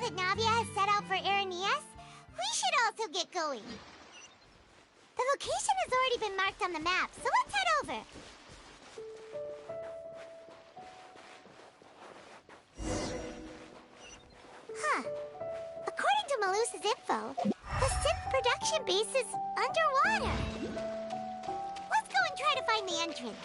that Navia has set out for Aranias, we should also get going. The location has already been marked on the map, so let's head over. Huh. According to Malus's info, the synth production base is underwater. Let's go and try to find the entrance.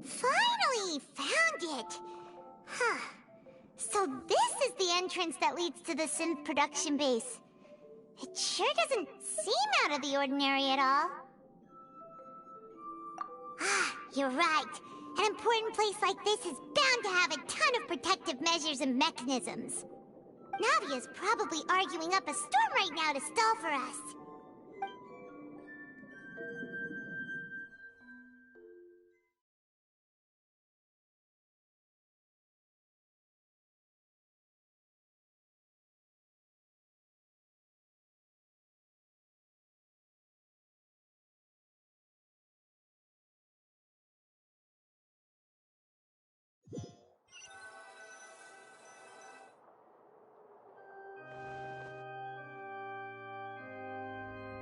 Finally found it! Huh. So this is the entrance that leads to the synth production base. It sure doesn't seem out of the ordinary at all. Ah, you're right. An important place like this is bound to have a ton of protective measures and mechanisms. Navia's probably arguing up a storm right now to stall for us.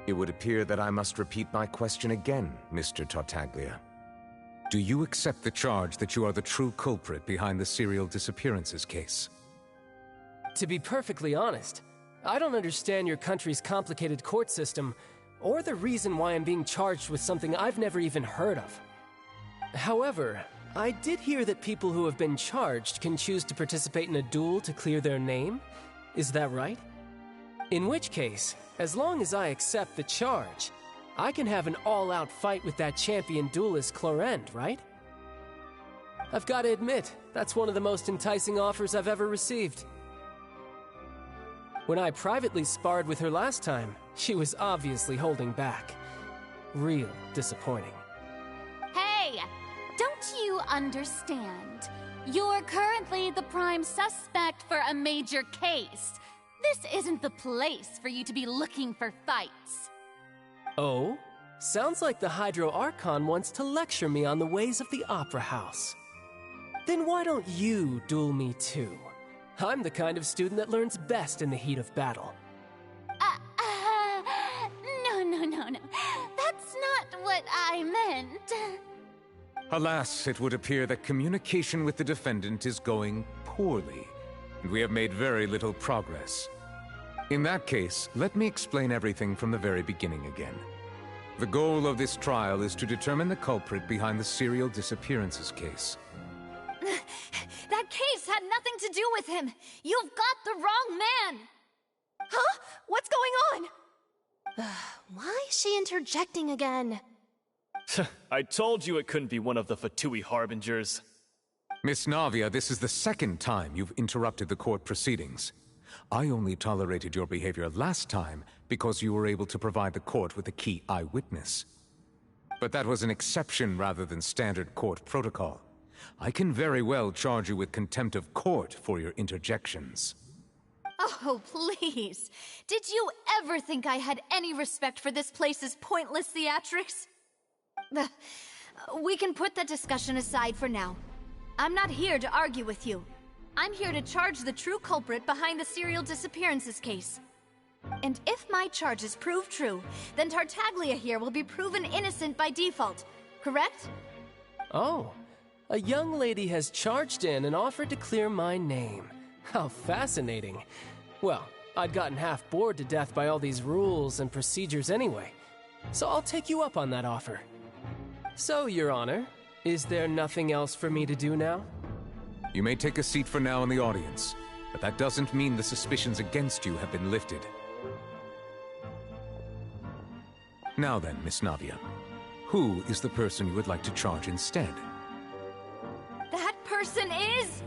It would appear that I must repeat my question again, Mr. Tartaglia. Do you accept the charge that you are the true culprit behind the serial disappearances case? To be perfectly honest, I don't understand your country's complicated court system, or the reason why I'm being charged with something I've never even heard of. However, I did hear that people who have been charged can choose to participate in a duel to clear their name. Is that right? In which case, as long as I accept the charge, I can have an all-out fight with that champion duelist Clorend, right? I've got to admit, that's one of the most enticing offers I've ever received. When I privately sparred with her last time, she was obviously holding back. Real disappointing. Hey! Don't you understand? You're currently the prime suspect for a major case. This isn't the place for you to be looking for fights. Oh? Sounds like the Hydro Archon wants to lecture me on the ways of the Opera House. Then why don't you duel me too? I'm the kind of student that learns best in the heat of battle. No. That's not what I meant. Alas, it would appear that communication with the defendant is going poorly, and we have made very little progress. In that case, let me explain everything from the very beginning again. The goal of this trial is to determine the culprit behind the serial disappearances case. That case had nothing to do with him. You've got the wrong man. Huh? What's going on? Why is she interjecting again? I told you it couldn't be one of the Fatui Harbingers. Miss Navia, this is the second time you've interrupted the court proceedings. I only tolerated your behavior last time because you were able to provide the court with a key eyewitness. But that was an exception rather than standard court protocol. I can very well charge you with contempt of court for your interjections. Oh, please. Did you ever think I had any respect for this place's pointless theatrics? We can put that discussion aside for now. I'm not here to argue with you. I'm here to charge the true culprit behind the serial disappearances case. And if my charges prove true, then Tartaglia here will be proven innocent by default, correct? Oh, a young lady has charged in and offered to clear my name. How fascinating. Well, I'd gotten half bored to death by all these rules and procedures anyway, so I'll take you up on that offer. So, Your Honor, is there nothing else for me to do now? You may take a seat for now in the audience, but that doesn't mean the suspicions against you have been lifted. Now then, Miss Navia, who is the person you would like to charge instead? That person is...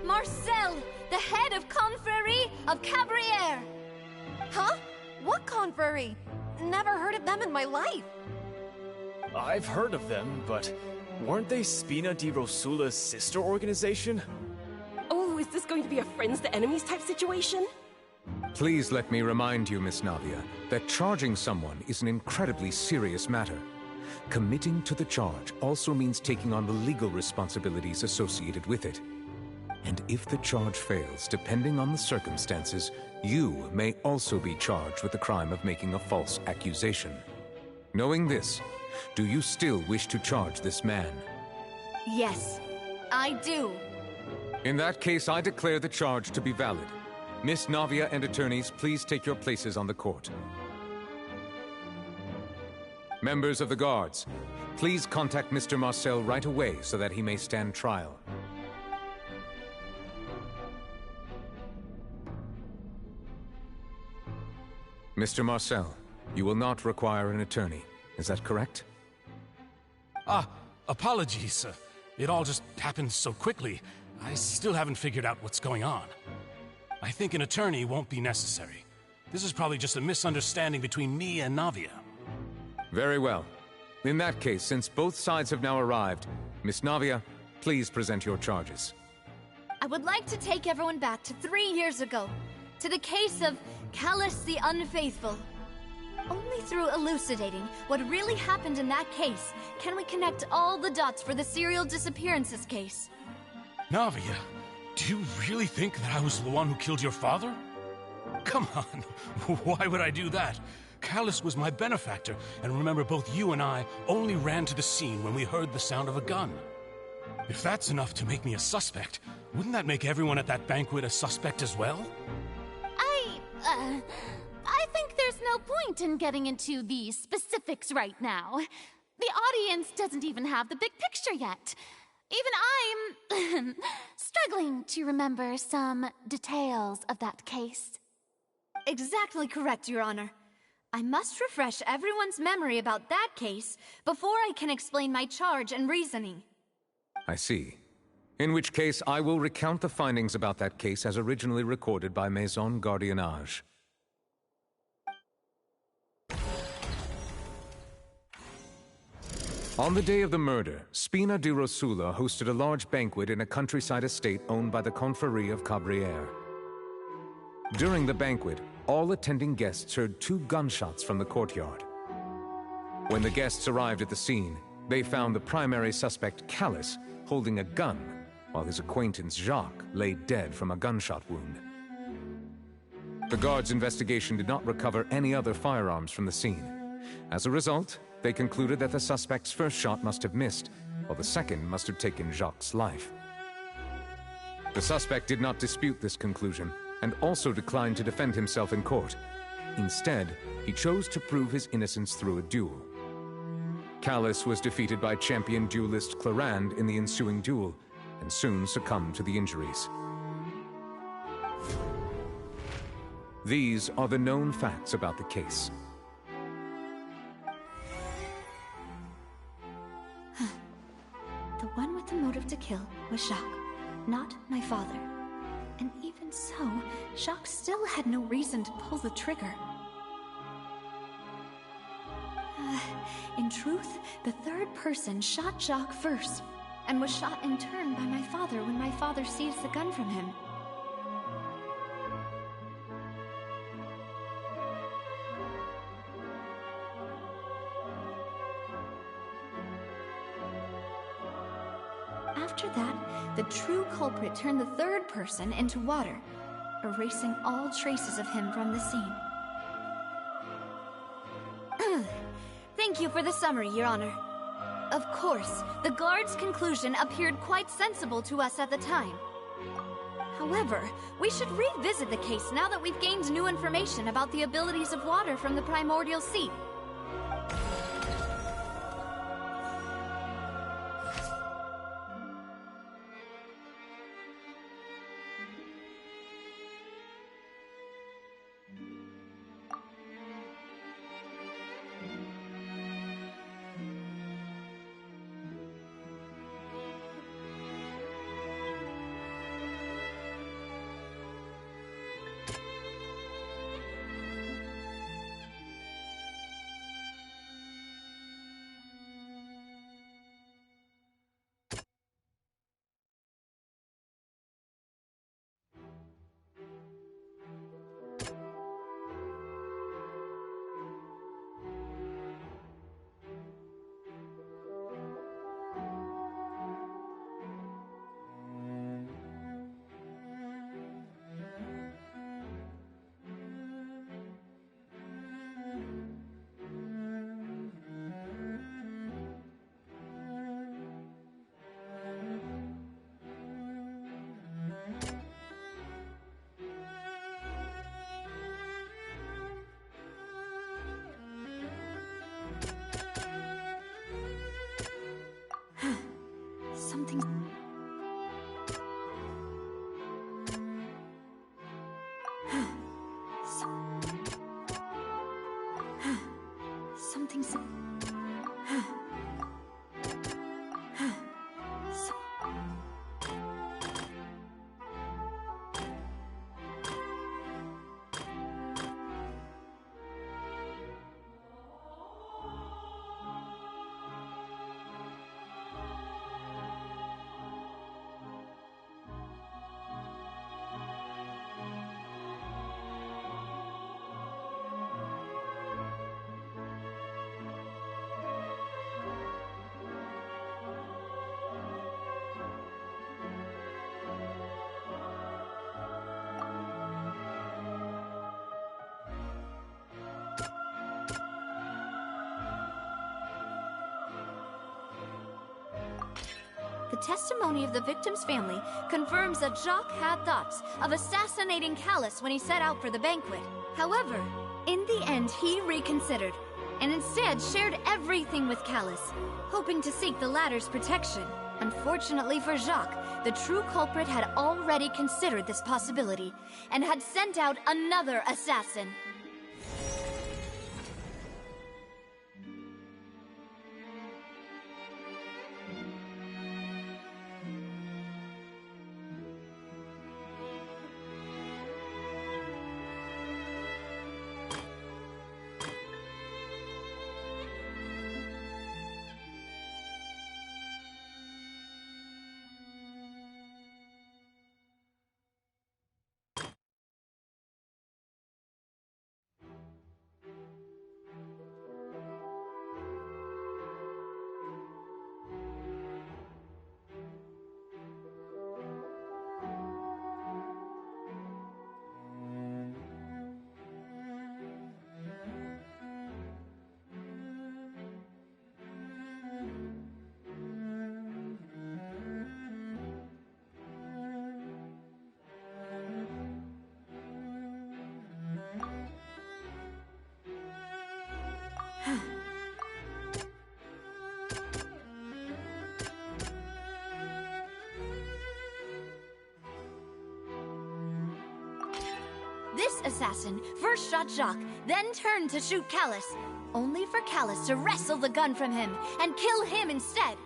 Marcel, the head of Confrérie of Cabrières! Huh? What confrérie? Never heard of them in my life. I've heard of them, but weren't they Spina di Rosula's sister organization? Oh, is this going to be a friends to enemies type situation? Please let me remind you, Miss Navia, that charging someone is an incredibly serious matter. Committing to the charge also means taking on the legal responsibilities associated with it. And if the charge fails, depending on the circumstances, you may also be charged with the crime of making a false accusation. Knowing this, do you still wish to charge this man? Yes, I do. In that case, I declare the charge to be valid. Miss Navia and attorneys, please take your places on the court. Members of the guards, please contact Mr. Marcel right away so that he may stand trial. Mr. Marcel, you will not require an attorney. Is that correct? Apologies. It all just happened so quickly. I still haven't figured out what's going on. I think an attorney won't be necessary. This is probably just a misunderstanding between me and Navia. Very well. In that case, since both sides have now arrived, Miss Navia, please present your charges. I would like to take everyone back to 3 years ago, to the case of Callus the Unfaithful. Only through elucidating what really happened in that case can we connect all the dots for the serial disappearances case. Navia, do you really think that I was the one who killed your father? Come on, why would I do that? Callus was my benefactor, and remember both you and I only ran to the scene when we heard the sound of a gun. If that's enough to make me a suspect, wouldn't that make everyone at that banquet a suspect as well? I think there's no point in getting into the specifics right now. The audience doesn't even have the big picture yet. Even I'm struggling to remember some details of that case. Exactly correct, Your Honor. I must refresh everyone's memory about that case before I can explain my charge and reasoning. I see. In which case, I will recount the findings about that case as originally recorded by Maison Gardiennage. On the day of the murder, Spina di Rosula hosted a large banquet in a countryside estate owned by the Confrérie of Cabrières. During the banquet, all attending guests heard 2 gunshots from the courtyard. When the guests arrived at the scene, they found the primary suspect, Callus, holding a gun, while his acquaintance Jacques lay dead from a gunshot wound. The guards' investigation did not recover any other firearms from the scene. As a result, they concluded that the suspect's first shot must have missed, while the second must have taken Jacques' life. The suspect did not dispute this conclusion, and also declined to defend himself in court. Instead, he chose to prove his innocence through a duel. Callus was defeated by champion duelist Clarande in the ensuing duel, and soon succumbed to the injuries. These are the known facts about the case. The one with the motive to kill was Jacques, not my father. And even so, Jacques still had no reason to pull the trigger. In truth, the third person shot Jacques first, and was shot in turn by my father when my father seized the gun from him. After that, the true culprit turned the third person into water, erasing all traces of him from the scene. Thank you for the summary, Your Honor. Of course, the guard's conclusion appeared quite sensible to us at the time. However, we should revisit the case now that we've gained new information about the abilities of water from the primordial sea. Something... Something's... The testimony of the victim's family confirms that Jacques had thoughts of assassinating Callus when he set out for the banquet. However, in the end, he reconsidered, and instead shared everything with Callus, hoping to seek the latter's protection. Unfortunately for Jacques, the true culprit had already considered this possibility, and had sent out another assassin. This assassin first shot Jacques, then turned to shoot Callus, only for Callus to wrestle the gun from him and kill him instead.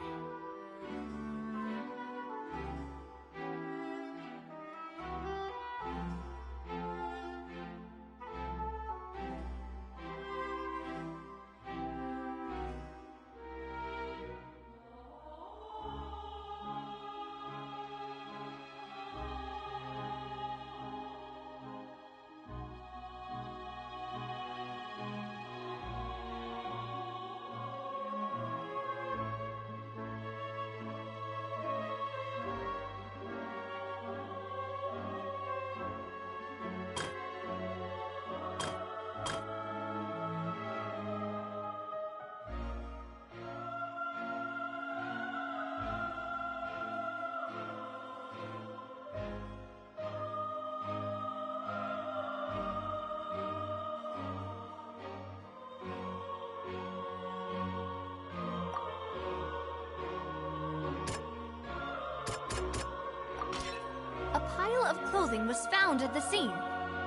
of clothing was found at the scene.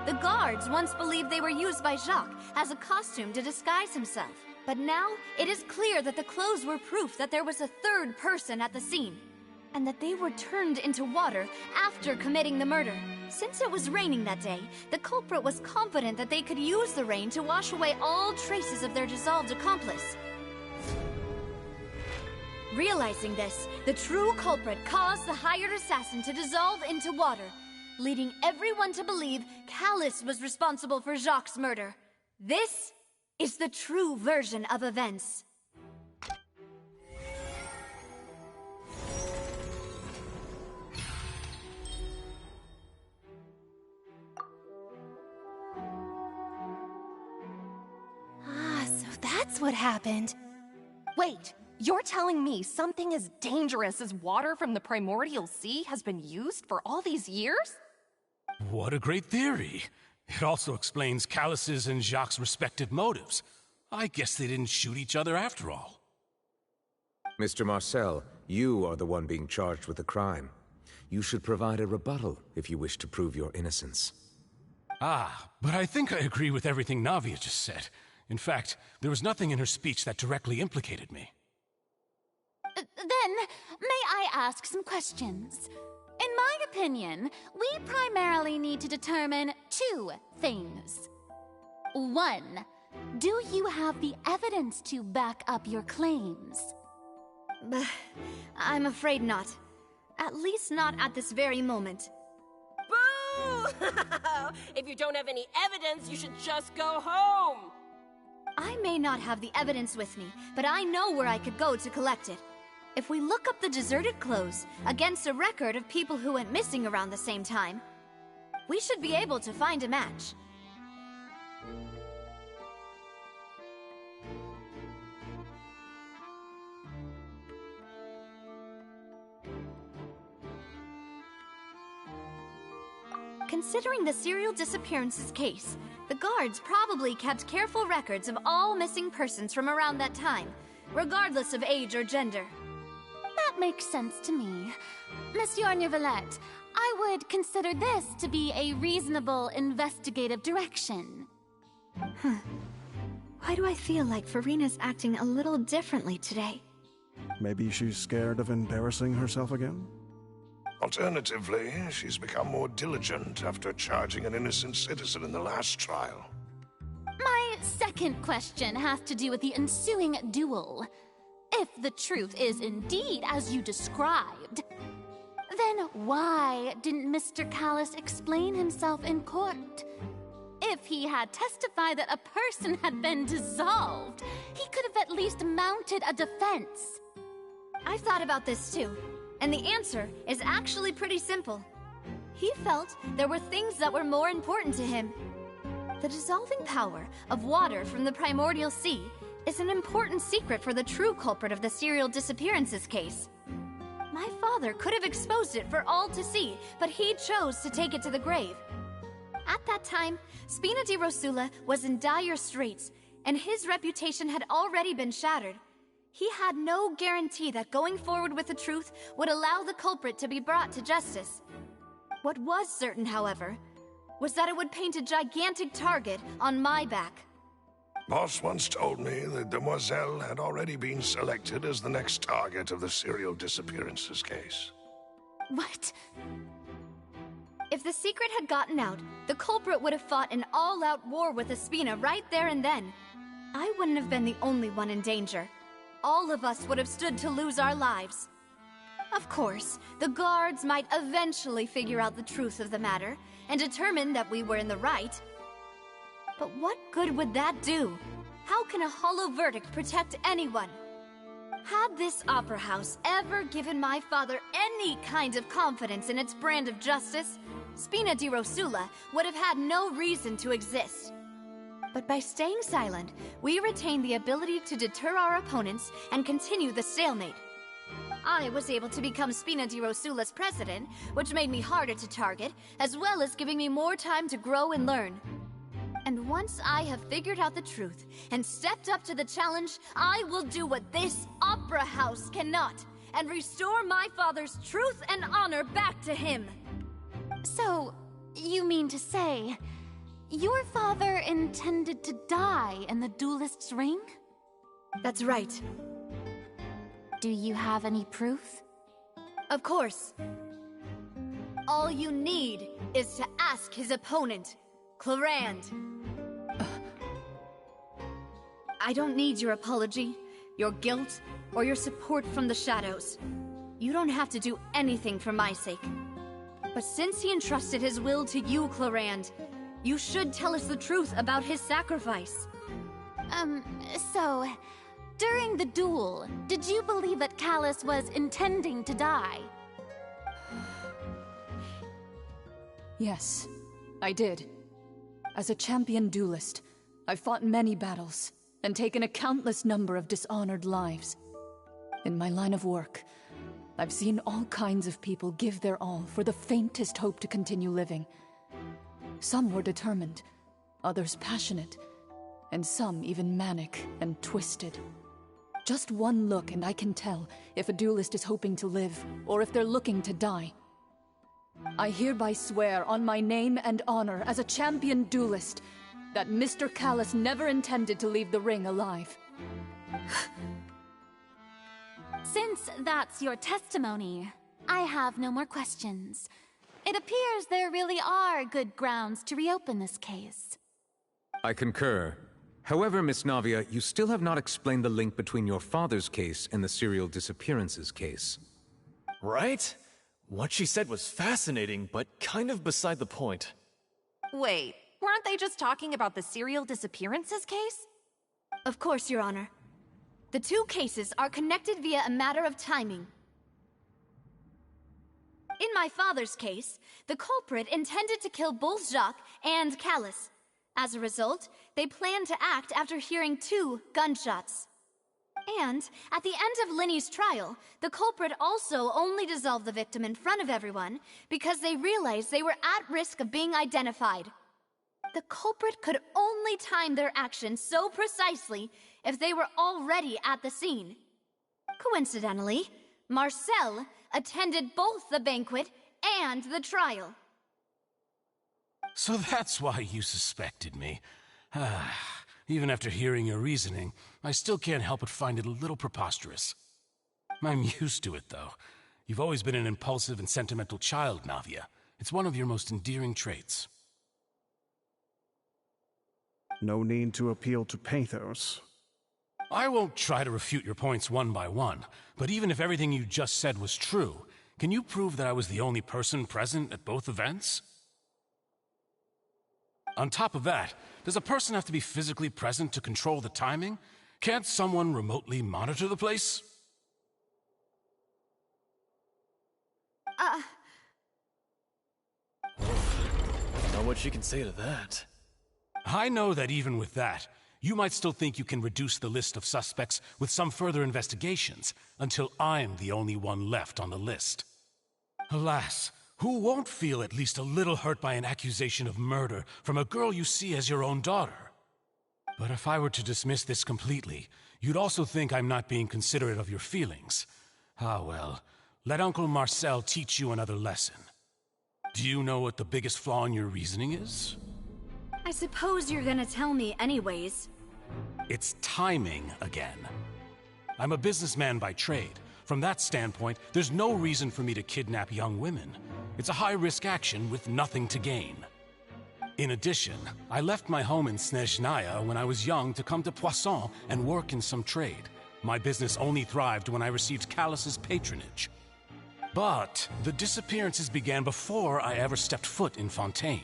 The guards once believed they were used by Jacques as a costume to disguise himself. But now, it is clear that the clothes were proof that there was a third person at the scene, and that they were turned into water after committing the murder. Since it was raining that day, the culprit was confident that they could use the rain to wash away all traces of their dissolved accomplice. Realizing this, the true culprit caused the hired assassin to dissolve into water, leading everyone to believe Calus was responsible for Jacques' murder. This is the true version of events. So that's what happened. Wait, you're telling me something as dangerous as water from the primordial sea has been used for all these years? What a great theory. It also explains Calus's and Jacques' respective motives. I guess they didn't shoot each other after all. Mr. Marcel, you are the one being charged with the crime. You should provide a rebuttal if you wish to prove your innocence. But I think I agree with everything Navia just said. In fact, there was nothing in her speech that directly implicated me. Then, may I ask some questions? In my opinion, we primarily need to determine two things. One, do you have the evidence to back up your claims? I'm afraid not. At least not at this very moment. Boo! If you don't have any evidence, you should just go home! I may not have the evidence with me, but I know where I could go to collect it. If we look up the deserted clothes against a record of people who went missing around the same time, we should be able to find a match. Considering the serial disappearances case, the guards probably kept careful records of all missing persons from around that time, regardless of age or gender. That makes sense to me. Monsieur Neuvillette, I would consider this to be a reasonable investigative direction. Why do I feel like Farina's acting a little differently today? Maybe she's scared of embarrassing herself again? Alternatively, she's become more diligent after charging an innocent citizen in the last trial. My second question has to do with the ensuing duel. If the truth is indeed as you described, then why didn't Mr. Calus explain himself in court? If he had testified that a person had been dissolved, he could have at least mounted a defense. I've thought about this too, and the answer is actually pretty simple. He felt there were things that were more important to him. The dissolving power of water from the primordial sea is an important secret for the true culprit of the serial disappearances case. My father could have exposed it for all to see, but he chose to take it to the grave. At that time, Spina di Rosula was in dire straits, and his reputation had already been shattered. He had no guarantee that going forward with the truth would allow the culprit to be brought to justice. What was certain, however, was that it would paint a gigantic target on my back. Boss once told me that Demoiselle had already been selected as the next target of the serial disappearances case. What? If the secret had gotten out, the culprit would have fought an all-out war with Espina right there and then. I wouldn't have been the only one in danger. All of us would have stood to lose our lives. Of course, the guards might eventually figure out the truth of the matter and determine that we were in the right. But what good would that do? How can a hollow verdict protect anyone? Had this opera house ever given my father any kind of confidence in its brand of justice, Spina di Rosula would have had no reason to exist. But by staying silent, we retained the ability to deter our opponents and continue the stalemate. I was able to become Spina di Rosula's president, which made me harder to target, as well as giving me more time to grow and learn. And once I have figured out the truth and stepped up to the challenge, I will do what this opera house cannot, and restore my father's truth and honor back to him. So, you mean to say, your father intended to die in the duelist's ring? That's right. Do you have any proof? Of course. All you need is to ask his opponent, Clorand. I don't need your apology, your guilt, or your support from the shadows. You don't have to do anything for my sake. But since he entrusted his will to you, Clorand, you should tell us the truth about his sacrifice. So, during the duel, did you believe that Callus was intending to die? Yes, I did. As a champion duelist, I've fought many battles and taken a countless number of dishonored lives. In my line of work, I've seen all kinds of people give their all for the faintest hope to continue living. Some were determined, others passionate, and some even manic and twisted. Just one look and I can tell if a duelist is hoping to live or if they're looking to die. I hereby swear on my name and honor as a champion duelist that Mr. Callus never intended to leave the ring alive. Since that's your testimony, I have no more questions. It appears there really are good grounds to reopen this case. I concur. However, Miss Navia, you still have not explained the link between your father's case and the serial disappearances case. Right? What she said was fascinating, but kind of beside the point. Wait, weren't they just talking about the serial disappearances case? Of course, Your Honor. The two cases are connected via a matter of timing. In my father's case, the culprit intended to kill both Jacques and Callus. As a result, they planned to act after hearing 2 gunshots. And, at the end of Linny's trial, the culprit also only dissolved the victim in front of everyone because they realized they were at risk of being identified. The culprit could only time their actions so precisely if they were already at the scene. Coincidentally, Marcel attended both the banquet and the trial. So that's why you suspected me. Even after hearing your reasoning, I still can't help but find it a little preposterous. I'm used to it, though. You've always been an impulsive and sentimental child, Navia. It's one of your most endearing traits. No need to appeal to pathos. I won't try to refute your points one by one, but even if everything you just said was true, can you prove that I was the only person present at both events? On top of that, does a person have to be physically present to control the timing? Can't someone remotely monitor the place? Not what she can say to that. I know that even with that, you might still think you can reduce the list of suspects with some further investigations, until I'm the only one left on the list. Alas, who won't feel at least a little hurt by an accusation of murder from a girl you see as your own daughter? But if I were to dismiss this completely, you'd also think I'm not being considerate of your feelings. Ah well, let Uncle Marcel teach you another lesson. Do you know what the biggest flaw in your reasoning is? I suppose you're gonna tell me anyways. It's timing again. I'm a businessman by trade. From that standpoint, there's no reason for me to kidnap young women. It's a high-risk action with nothing to gain. In addition, I left my home in Snezhnaya when I was young to come to Poisson and work in some trade. My business only thrived when I received Callus's patronage. But the disappearances began before I ever stepped foot in Fontaine.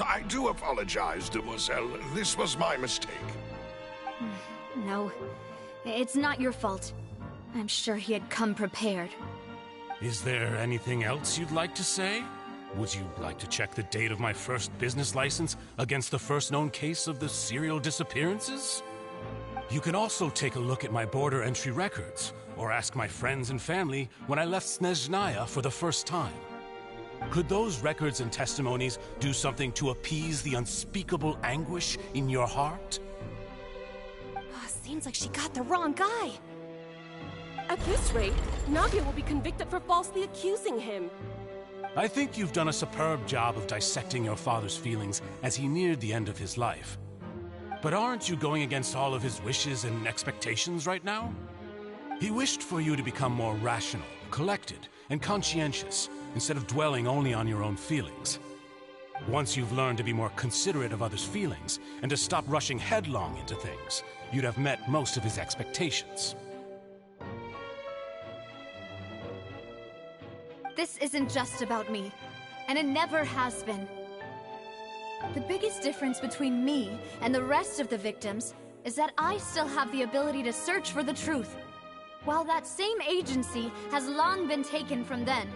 I do apologize, Demoiselle. This was my mistake. No, it's not your fault. I'm sure he had come prepared. Is there anything else you'd like to say? Would you like to check the date of my first business license against the first known case of the serial disappearances? You can also take a look at my border entry records, or ask my friends and family when I left Snezhnaya for the first time. Could those records and testimonies do something to appease the unspeakable anguish in your heart? Seems like she got the wrong guy. this rate, Navia will be convicted for falsely accusing him. I think you've done a superb job of dissecting your father's feelings as he neared the end of his life. But aren't you going against all of his wishes and expectations right now? He wished for you to become more rational, collected, and conscientious, instead of dwelling only on your own feelings. Once you've learned to be more considerate of others' feelings, and to stop rushing headlong into things, you'd have met most of his expectations. This isn't just about me, and it never has been. The biggest difference between me and the rest of the victims is that I still have the ability to search for the truth, while that same agency has long been taken from them.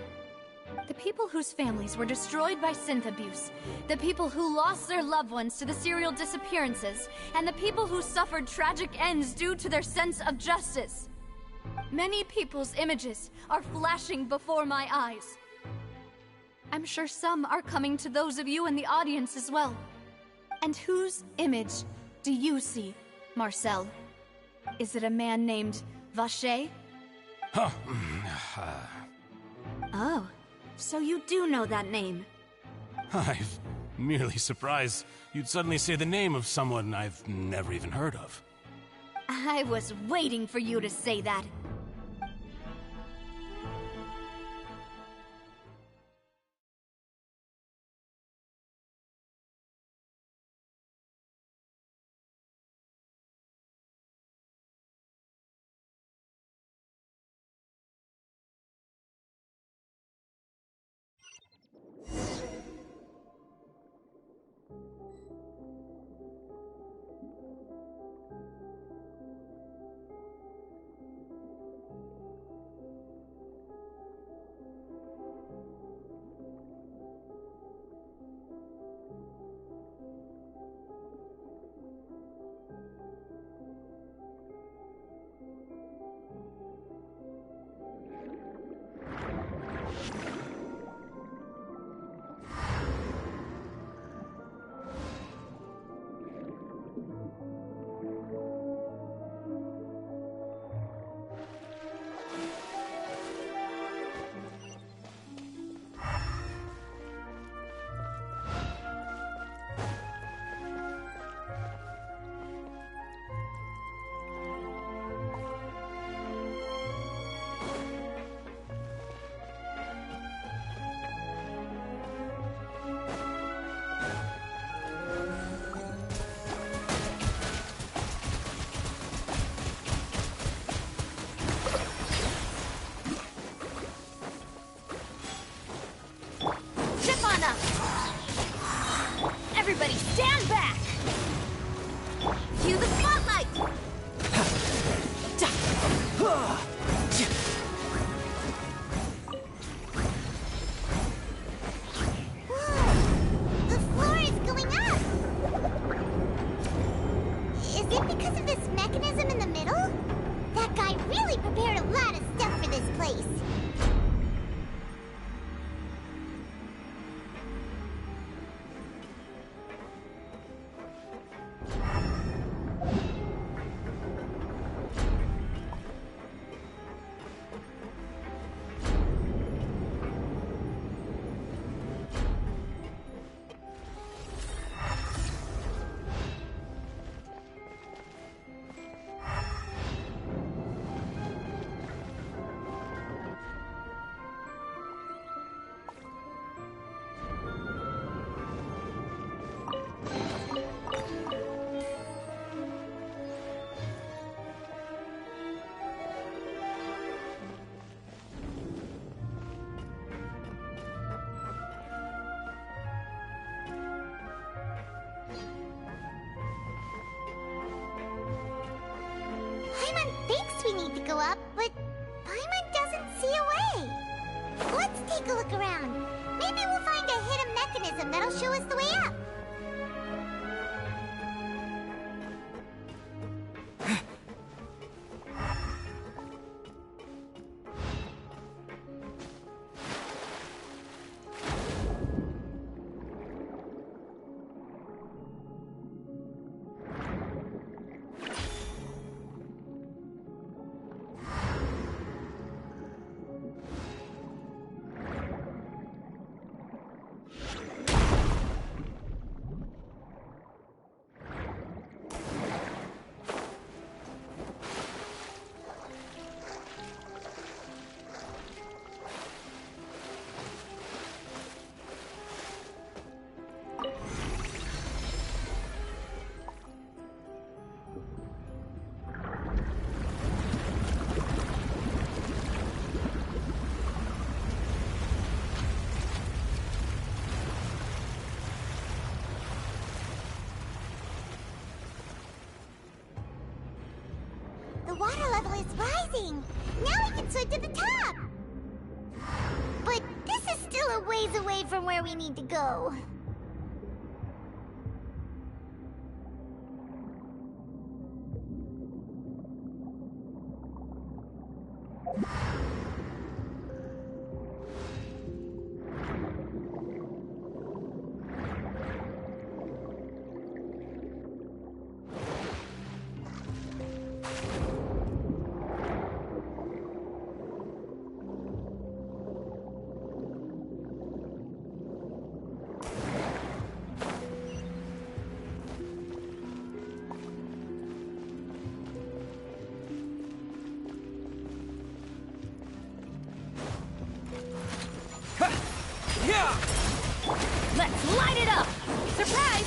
The people whose families were destroyed by synth abuse, the people who lost their loved ones to the serial disappearances, and the people who suffered tragic ends due to their sense of justice. Many people's images are flashing before my eyes. I'm sure some are coming to those of you in the audience as well. And whose image do you see, Marcel? Is it a man named Vacher? Huh. Oh, so you do know that name. I'm merely surprised you'd suddenly say the name of someone I've never even heard of. I was waiting for you to say that. Everybody stand back! Cue the spotlight! Whoa! The floor is going up! Is it because of this mechanism in the middle? That guy really prepared a lot of stuff for this place. Paimon thinks we need to go up, but Paimon doesn't see a way. Let's take a look around. Maybe we'll find a hidden mechanism that'll show us the way up. is rising. Now we can swim to the top. But this is still a ways away from where we need to go. Let's light it up! Surprise!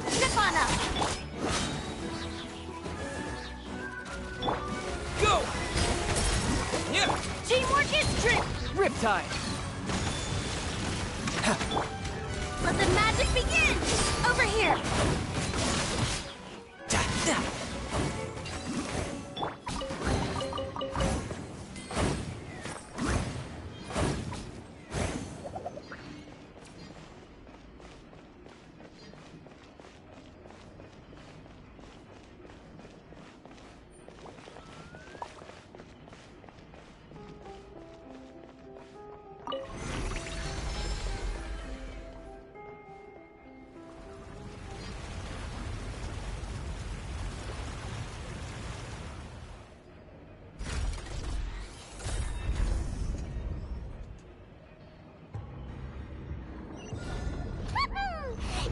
Stefana! Go! Teamwork is trick! Riptide! Let the magic begin! Over here!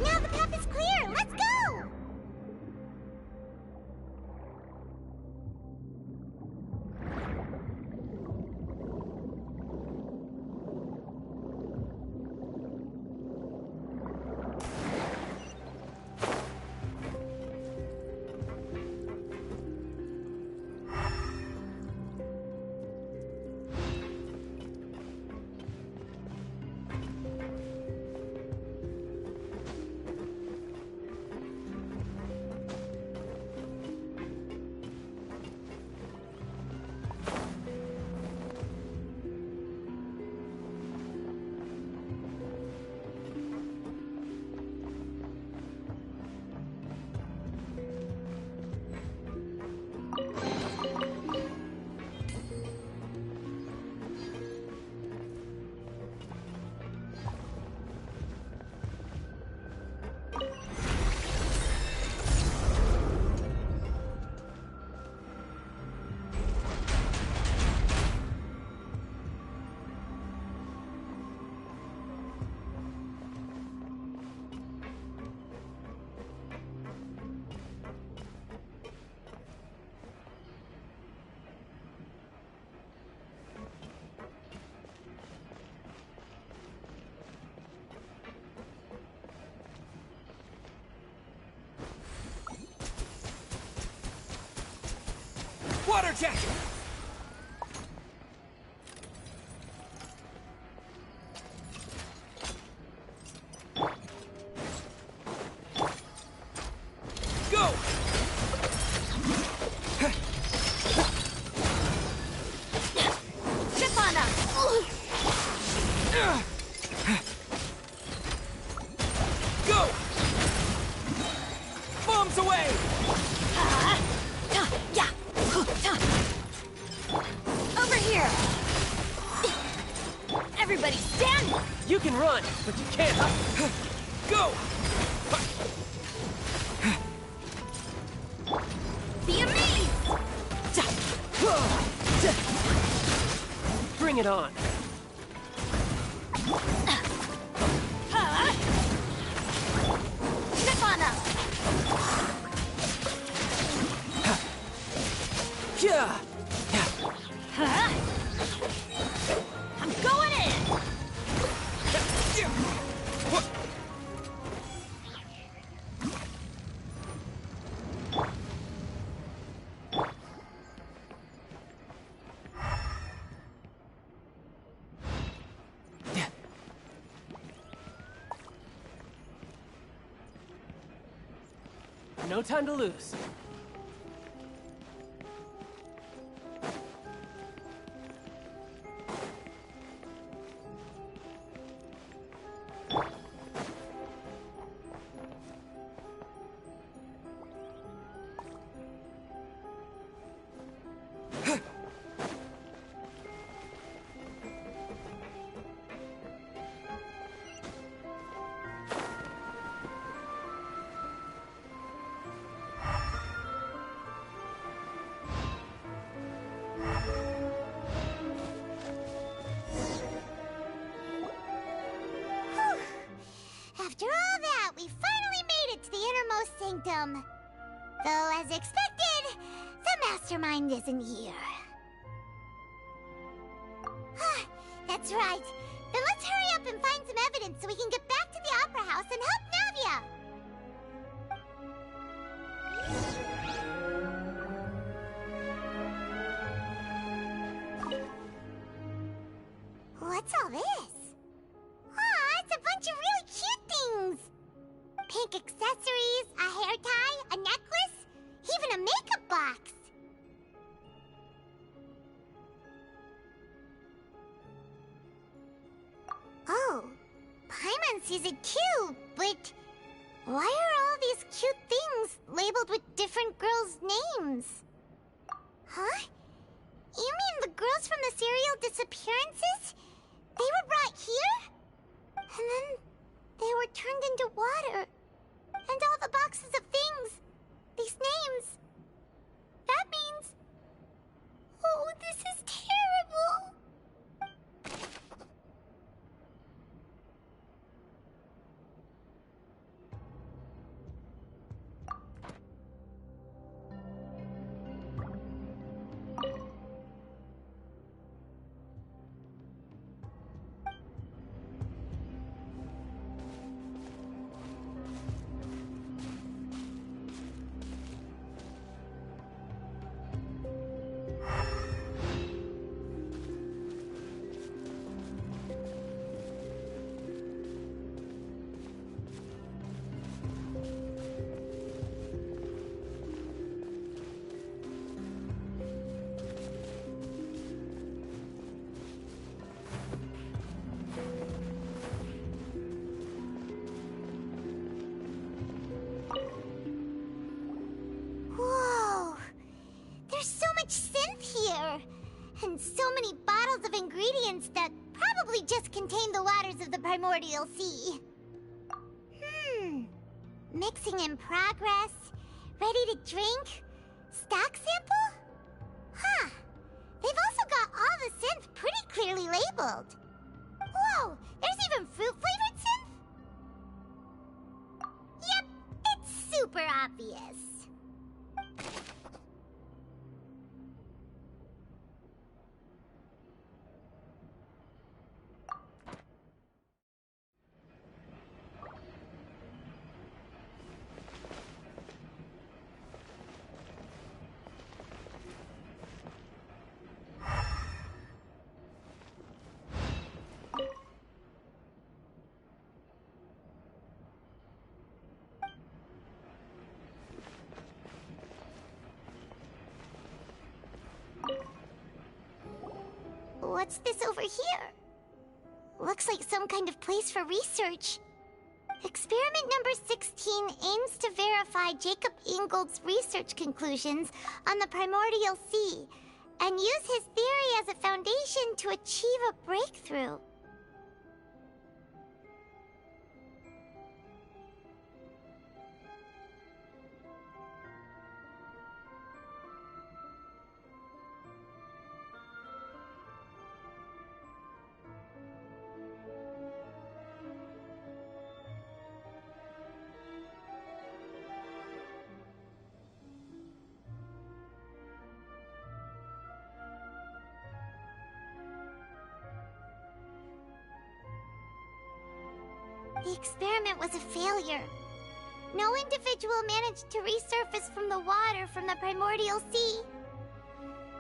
Now the path is clear! Let's go! Water jet! Go! Stefana! Go! Bombs away! Over here! Everybody stand! You can run, but you can't. Go! Be amazed! Bring it on. Stefana! Yeah! I'm going in! No time to lose. After all that, we finally made it to the innermost sanctum. Though, as expected, the mastermind isn't here. That's right. Then let's hurry up and find some evidence so we can get back to the Opera House and help Navia. What's all this? It's a bunch of really cute things! Pink accessories, a hair tie, a necklace, even a makeup box! Oh, Paimon sees it too, but why are all these cute things labeled with different girls' names? Huh? You mean the girls from the serial disappearances? They were brought here? And then they were turned into water. And all the boxes of things. These names. That means... Oh, this is terrible. And so many bottles of ingredients that probably just contain the waters of the primordial sea. Mixing in progress, ready to drink, stock sample? Huh. They've also got all the synth pretty clearly labeled. Whoa, there's even fruit-flavored synth? Yep, it's super obvious. What's this over here? Looks like some kind of place for research. Experiment number 16 aims to verify Jacob Ingold's research conclusions on the primordial sea and use his theory as a foundation to achieve a breakthrough. The experiment was a failure. No individual managed to resurface from the water from the primordial sea.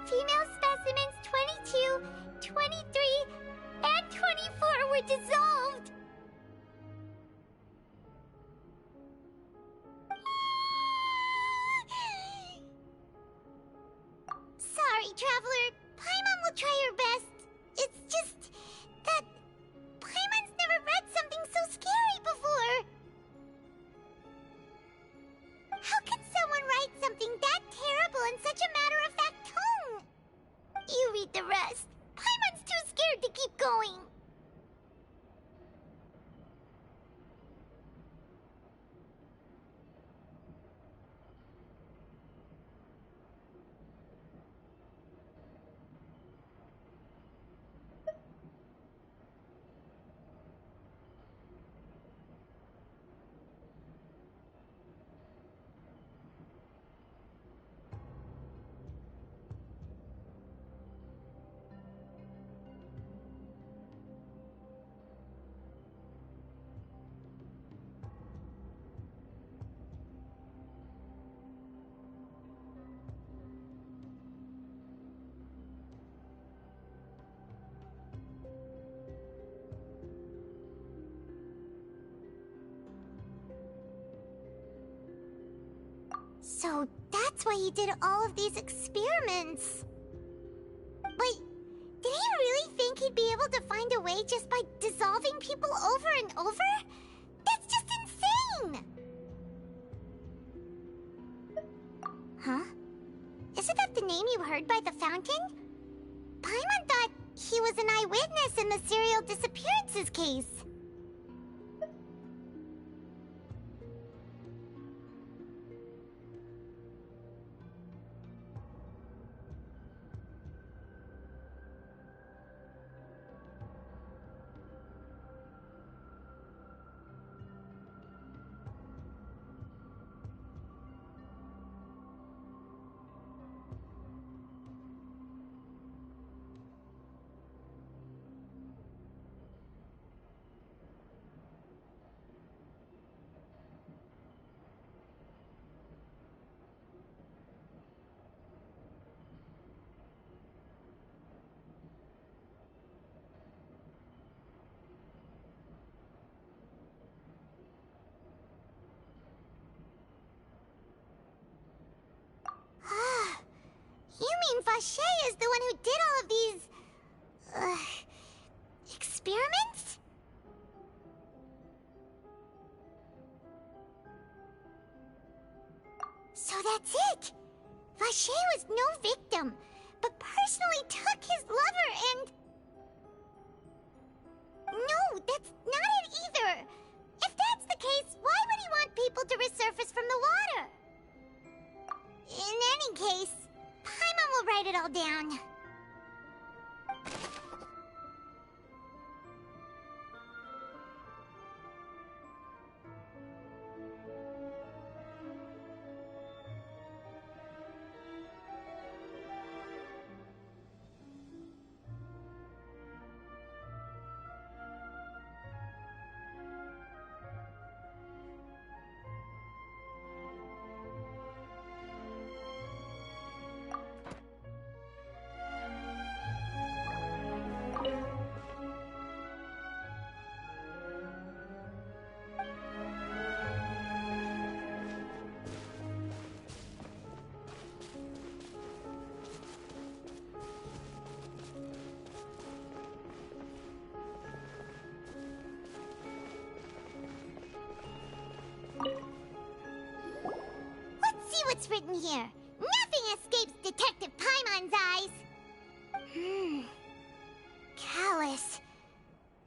Female specimens 22, 23, and 24 were dissolved. So that's why he did all of these experiments. But did he really think he'd be able to find a way just by dissolving people over and over? That's just insane! Huh? Isn't that the name you heard by the fountain? Paimon thought he was an eyewitness in the serial disappearances case. You mean Vache is the one who did all of these... experiments? So that's it! Vache was no victim, but personally took his lover and... No, that's not it either! If that's the case, why would he want people to resurface from the water? In any case, Paimon will write it all down. What's written here? Nothing escapes Detective Paimon's eyes! Callus.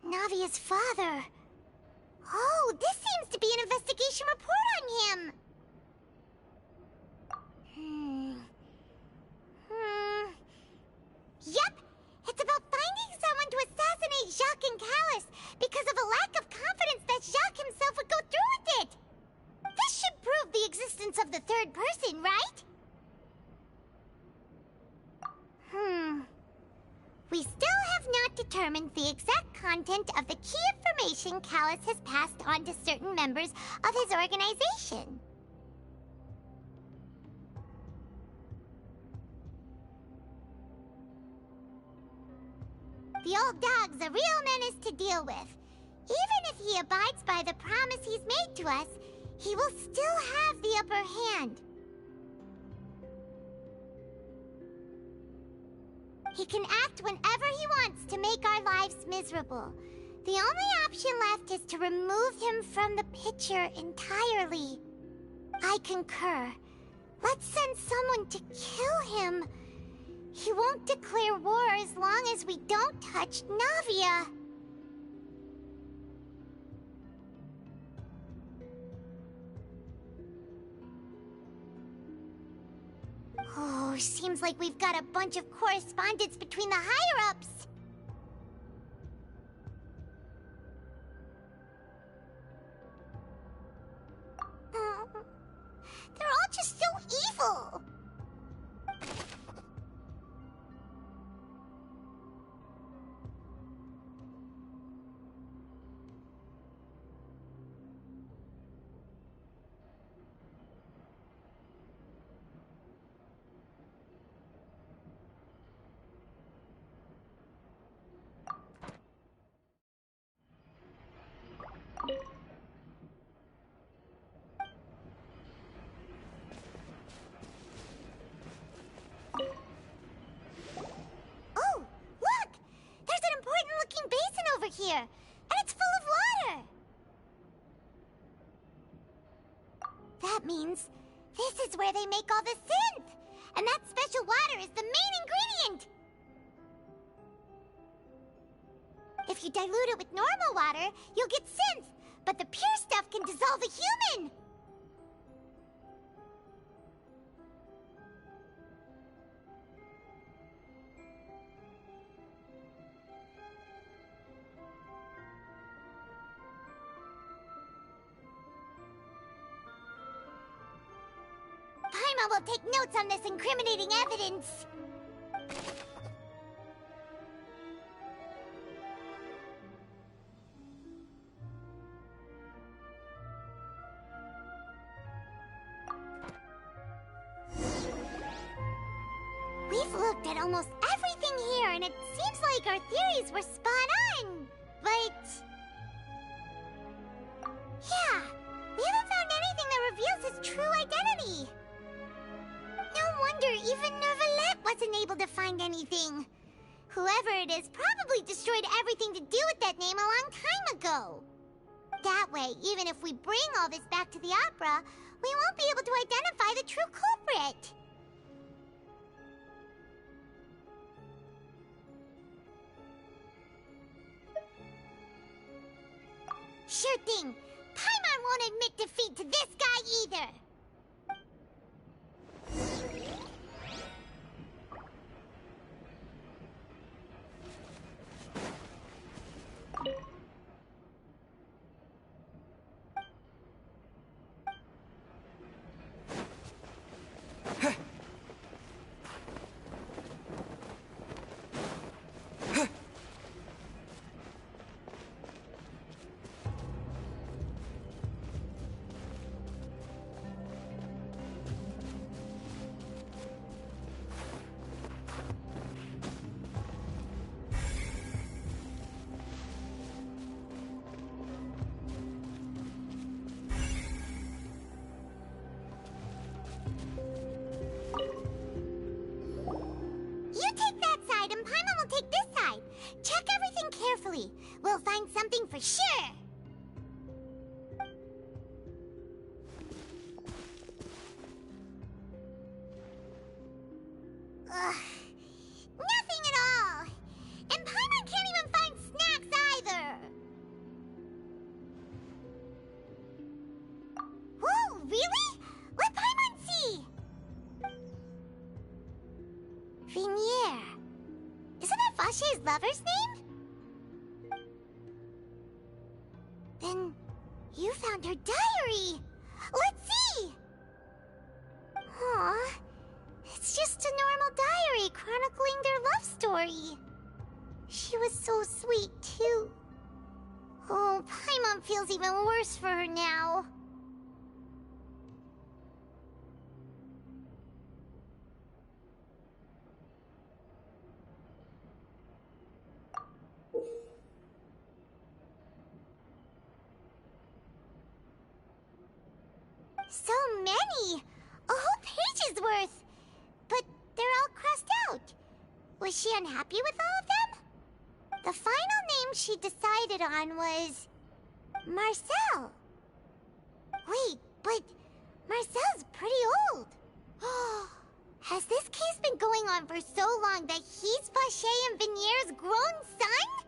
Navia's father. Oh, this seems to be an investigation report on him! Yep! It's about finding someone to assassinate Jacques and Callus because of a lack of confidence that Jacques himself would go through with it! This should prove the existence of the third person, right? We still have not determined the exact content of the key information Callus has passed on to certain members of his organization. The old dog's a real menace to deal with. Even if he abides by the promise he's made to us, he will still have the upper hand. He can act whenever he wants to make our lives miserable. The only option left is to remove him from the picture entirely. I concur. Let's send someone to kill him. He won't declare war as long as we don't touch Navia. Oh, seems like we've got a bunch of correspondence between the higher-ups. They're all just so evil. that means this is where they make all the synth! And that special water is the main ingredient! If you dilute it with normal water, you'll get synth, but the pure stuff can dissolve a human! Paimon will take notes on this incriminating evidence. We've looked at almost everything here, and it seems like our theories were spot on. But... yeah, we haven't found anything that reveals his true identity. No wonder even Neuvillette wasn't able to find anything. Whoever it is probably destroyed everything to do with that name a long time ago. That way, even if we bring all this back to the opera, we won't be able to identify the true culprit. Sure thing. Paimon won't admit defeat to this guy either. We'll find something for sure. Ugh. Nothing at all. And Paimon can't even find snacks either. Whoa, really? Let Paimon see. Vinier. Isn't that Vache's lover's name? Then you found her diary! Let's see! Aw, it's just a normal diary chronicling their love story. She was so sweet, too. Oh, Paimon feels even worse for her now. So many! A whole page's worth! But they're all crossed out. Was she unhappy with all of them? The final name she decided on was... Marcel. Wait, but Marcel's pretty old. Has this case been going on for so long that he's Vache and Vinier's grown son?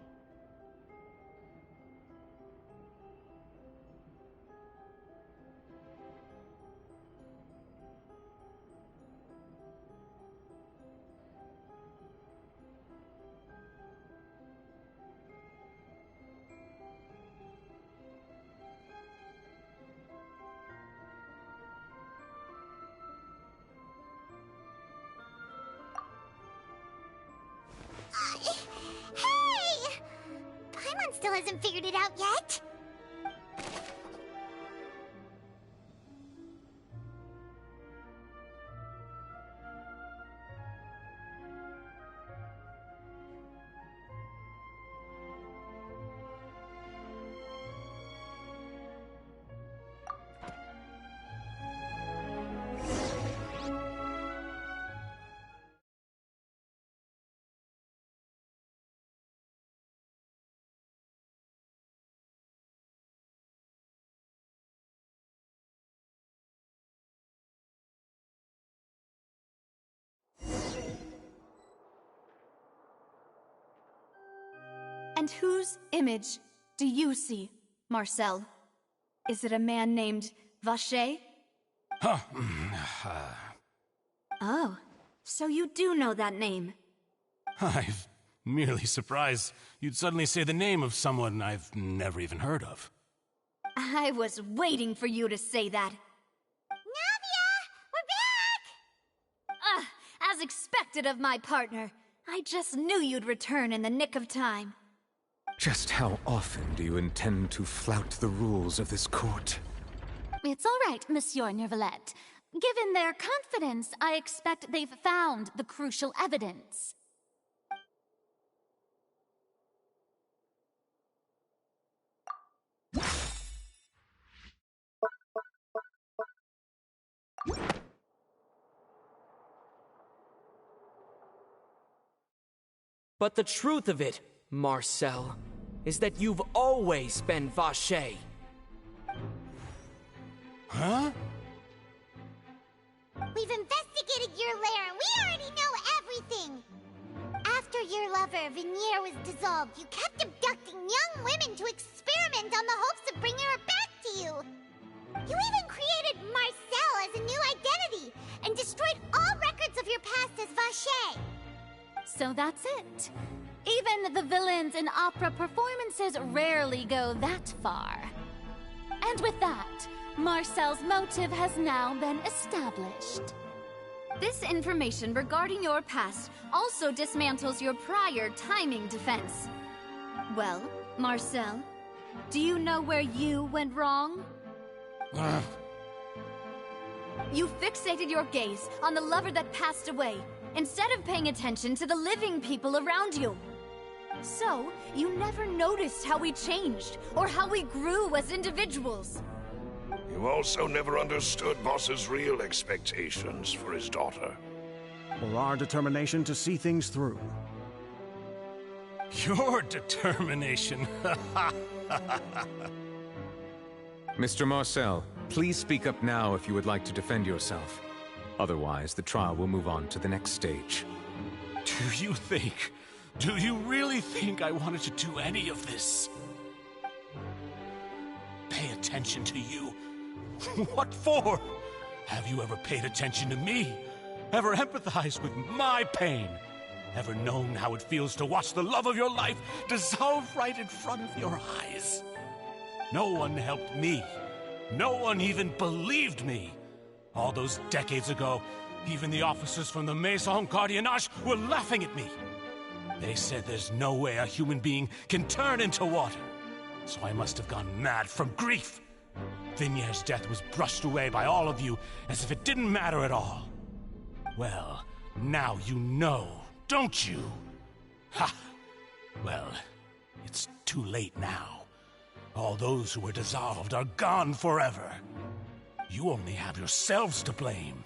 Hey! Paimon still hasn't figured it out yet. And whose image do you see, Marcel? Is it a man named Vacher? Huh. Oh, so you do know that name. I'm merely surprised you'd suddenly say the name of someone I've never even heard of. I was waiting for you to say that. Navia! We're back! As expected of my partner. I just knew you'd return in the nick of time. Just how often do you intend to flout the rules of this court? It's all right, Monsieur Neuvillette. Given their confidence, I expect they've found the crucial evidence. But the truth of it, Marcel, is that you've always been Vacher. Huh? We've investigated your lair and we already know everything! After your lover, Venier, was dissolved, you kept abducting young women to experiment on the hopes of bringing her back to you! You even created Marcel as a new identity and destroyed all records of your past as Vacher! So that's it. Even the villains in opera performances rarely go that far. And with that, Marcel's motive has now been established. This information regarding your past also dismantles your prior timing defense. Well, Marcel, do you know where you went wrong? You fixated your gaze on the lover that passed away, instead of paying attention to the living people around you. So, you never noticed how we changed, or how we grew as individuals. You also never understood Boss's real expectations for his daughter. Or our determination to see things through. Your determination. Mr. Marcel, please speak up now if you would like to defend yourself. Otherwise, the trial will move on to the next stage. Do you really think I wanted to do any of this? Pay attention to you? What for? Have you ever paid attention to me? Ever empathized with my pain? Ever known how it feels to watch the love of your life dissolve right in front of your eyes? No one helped me. No one even believed me. All those decades ago, even the officers from the Maison Gardiennage were laughing at me. They said there's no way a human being can turn into water. So I must have gone mad from grief. Vinier's death was brushed away by all of you as if it didn't matter at all. Well, now you know, don't you? Ha! Well, it's too late now. All those who were dissolved are gone forever. You only have yourselves to blame.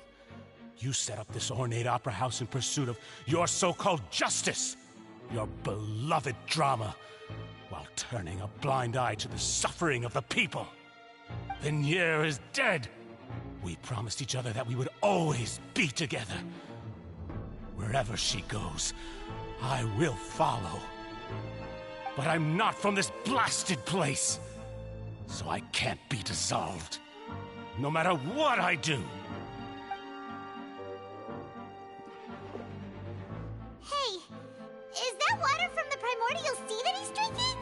You set up this ornate opera house in pursuit of your so-called justice, your beloved drama, while turning a blind eye to the suffering of the people. Venier is dead. We promised each other that we would always be together. Wherever she goes, I will follow. But I'm not from this blasted place, so I can't be dissolved, no matter what I do. Hey, is that water from the primordial sea that he's drinking?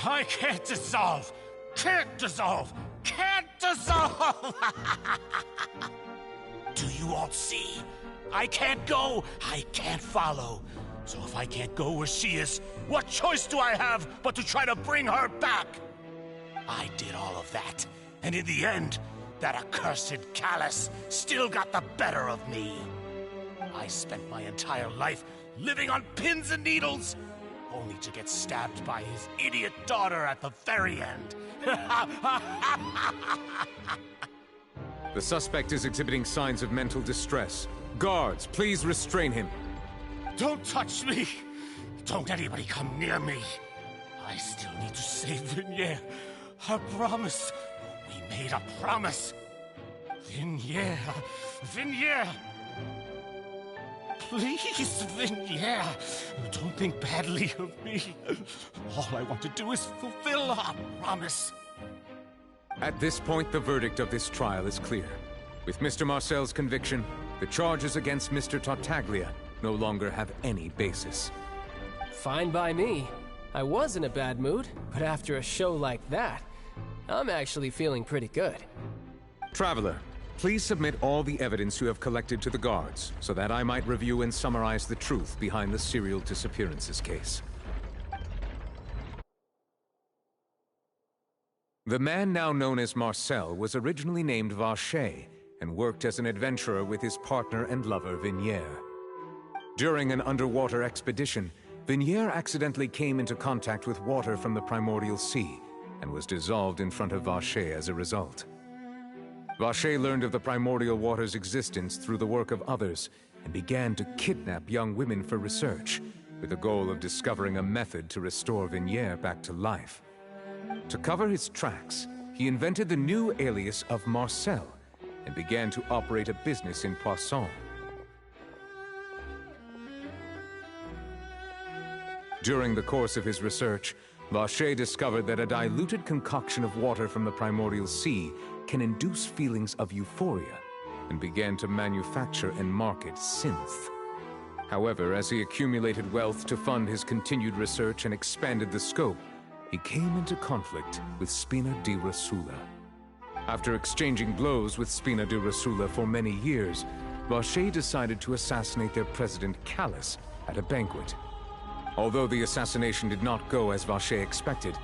I can't dissolve! Can't dissolve! Can't dissolve! Do you all see? I can't go, I can't follow. So if I can't go where she is, what choice do I have but to try to bring her back? I did all of that, and in the end, that accursed Callus still got the better of me. I spent my entire life living on pins and needles, only to get stabbed by his idiot daughter at the very end. The suspect is exhibiting signs of mental distress. Guards, please restrain him. Don't touch me! Don't anybody come near me! I still need to save Venier. I promise. We made a promise. Venier. Please, Vignere, don't think badly of me. All I want to do is fulfill our promise. At this point, the verdict of this trial is clear. With Mr. Marcel's conviction, the charges against Mr. Tartaglia no longer have any basis. Fine by me. I was in a bad mood, but after a show like that, I'm actually feeling pretty good. Traveler, please submit all the evidence you have collected to the guards, so that I might review and summarize the truth behind the serial disappearances case. The man now known as Marcel was originally named Vacher and worked as an adventurer with his partner and lover Vignere. During an underwater expedition, Vignere accidentally came into contact with water from the primordial sea and was dissolved in front of Vacher as a result. Vacher learned of the primordial water's existence through the work of others and began to kidnap young women for research, with the goal of discovering a method to restore Vignere back to life. To cover his tracks, he invented the new alias of Marcel and began to operate a business in Poisson. During the course of his research, Vacher discovered that a diluted concoction of water from the primordial sea can induce feelings of euphoria, and began to manufacture and market synth. However, as he accumulated wealth to fund his continued research and expanded the scope, he came into conflict with Spina di Rosula. After exchanging blows with Spina di Rosula for many years, Vacher decided to assassinate their president Callus at a banquet. Although the assassination did not go as Vacher expected,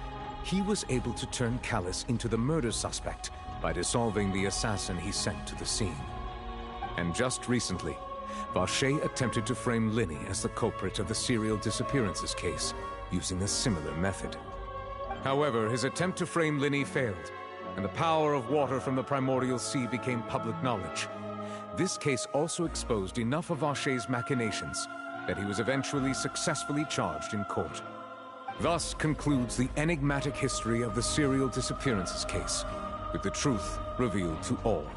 he was able to turn Callus into the murder suspect by dissolving the assassin he sent to the scene. And just recently, Vacher attempted to frame Linny as the culprit of the serial disappearances case, using a similar method. However, his attempt to frame Linny failed, and the power of water from the primordial sea became public knowledge. This case also exposed enough of Vacher's machinations that he was eventually successfully charged in court. Thus concludes the enigmatic history of the serial disappearances case, with the truth revealed to all.